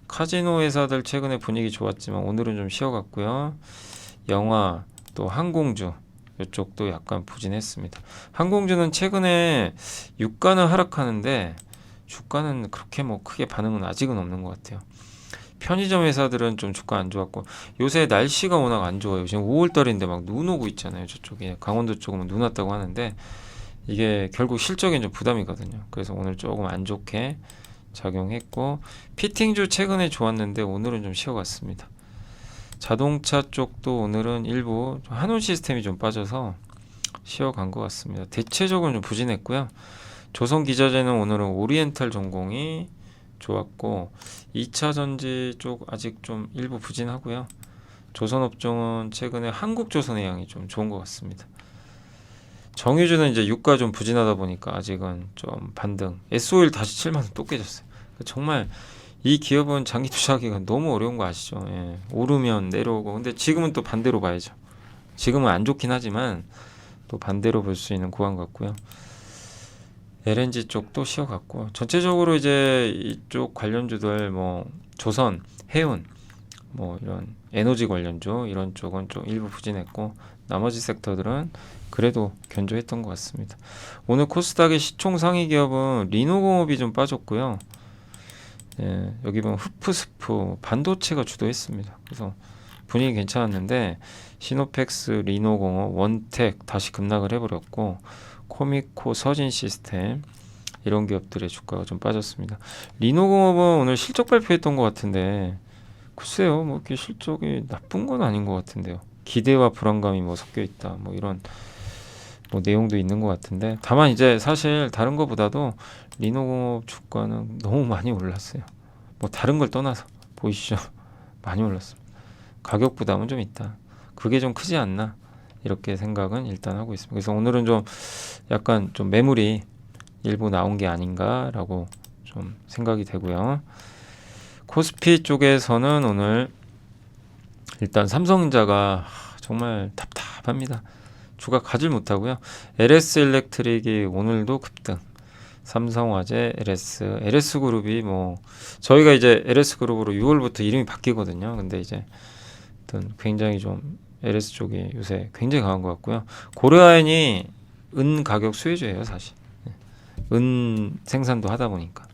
카지노 회사들 최근에 분위기 좋았지만 오늘은 좀 쉬어갔고요. 영화, 또 항공주 이쪽도 약간 부진했습니다. 항공주는 최근에 유가는 하락하는데 주가는 그렇게 뭐 크게 반응은 아직은 없는 것 같아요. 편의점 회사들은 좀 주가 안 좋았고, 요새 날씨가 워낙 안 좋아요. 지금 5월달인데 막 눈 오고 있잖아요. 저쪽에 강원도 쪽은 눈 왔다고 하는데 이게 결국 실적엔 좀 부담이거든요. 그래서 오늘 조금 안 좋게 작용했고, 피팅주 최근에 좋았는데 오늘은 좀 쉬어갔습니다. 자동차 쪽도 오늘은 일부 한온 시스템이 좀 빠져서 쉬어간 것 같습니다. 대체적으로 좀 부진했고요. 조선기자재는 오늘은 오리엔탈 전공이 좋았고, 2차전지 쪽 아직 좀 일부 부진하고요. 조선업종은 최근에 한국조선해양이 좀 좋은 것 같습니다. 정유주는 이제 유가 좀 부진하다 보니까 아직은 좀 반등. SO일 다시 7만 원 또 깨졌어요. 정말 이 기업은 장기 투자하기가 너무 어려운 거 아시죠? 예. 오르면 내려오고. 근데 지금은 또 반대로 봐야죠. 지금은 안 좋긴 하지만 또 반대로 볼 수 있는 구간 같고요. LNG 쪽도 쉬어갔고, 전체적으로 이제 이쪽 관련주들 뭐 조선, 해운, 뭐 이런 에너지 관련주 이런 쪽은 좀 일부 부진했고, 나머지 섹터들은 그래도 견조했던 것 같습니다. 오늘 코스닥의 시총 상위 기업은 리노공업이 좀 빠졌고요. 예, 여기 보면 흡프스프 반도체가 주도했습니다. 그래서 분위기 괜찮았는데 시노펙스, 리노공업, 원텍 다시 급락을 해버렸고, 코미코, 서진 시스템 이런 기업들의 주가가 좀 빠졌습니다. 리노공업은 오늘 실적 발표했던 것 같은데 글쎄요, 뭐 이렇게 실적이 나쁜 건 아닌 것 같은데요. 기대와 불안감이 뭐 섞여 있다, 뭐 이런 뭐 내용도 있는 것 같은데, 다만 이제 사실 다른 것보다도 리노공업 주가는 너무 많이 올랐어요. 뭐 다른 걸 떠나서 보이시죠? 많이 올랐습니다. 가격 부담은 좀 있다. 그게 좀 크지 않나, 이렇게 생각은 일단 하고 있습니다. 그래서 오늘은 좀 약간 좀 매물이 일부 나온 게 아닌가라고 좀 생각이 되고요. 코스피 쪽에서는 오늘 일단 삼성전자가 정말 답답합니다. 주가 가질 못하고요. LS 일렉트릭이 오늘도 급등. 삼성화재, LS 그룹이 뭐 저희가 이제 LS 그룹으로 6월부터 이름이 바뀌거든요. 근데 이제 어떤 굉장히 좀 LS 쪽이 요새 굉장히 강한 것 같고요. 고려아연이 은 가격 수혜주예요, 사실. 은 생산도 하다 보니까.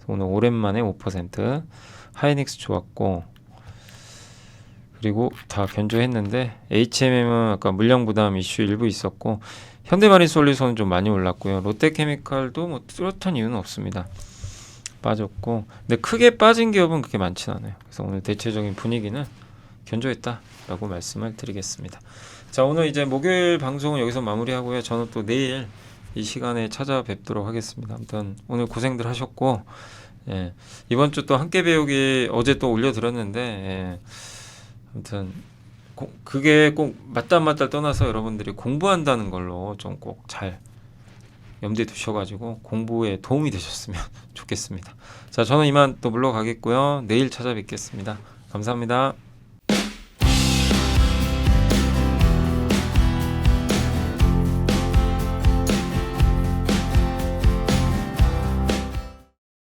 오늘 오랜만에 5%, 하이닉스 좋았고, 그리고 다 견조했는데 HMM은 아까 물량 부담 이슈 일부 있었고, 현대마린솔루션은 좀 많이 올랐고요. 롯데케미칼도 뭐 뚜렷한 이유는 없습니다. 빠졌고, 근데 크게 빠진 기업은 그렇게 많지는 않아요. 그래서 오늘 대체적인 분위기는 견조했다라고 말씀을 드리겠습니다. 자, 오늘 이제 목요일 방송은 여기서 마무리하고요. 저는 또 내일 이 시간에 찾아뵙도록 하겠습니다. 아무튼 오늘 고생들 하셨고, 예, 이번 주 또 함께 배우기 어제 또 올려드렸는데, 예, 아무튼 그게 꼭 맞다 안 맞다를 떠나서 여러분들이 공부한다는 걸로 좀 꼭 잘 염두에 두셔가지고 공부에 도움이 되셨으면 좋겠습니다. 자, 저는 이만 또 물러가겠고요. 내일 찾아뵙겠습니다. 감사합니다.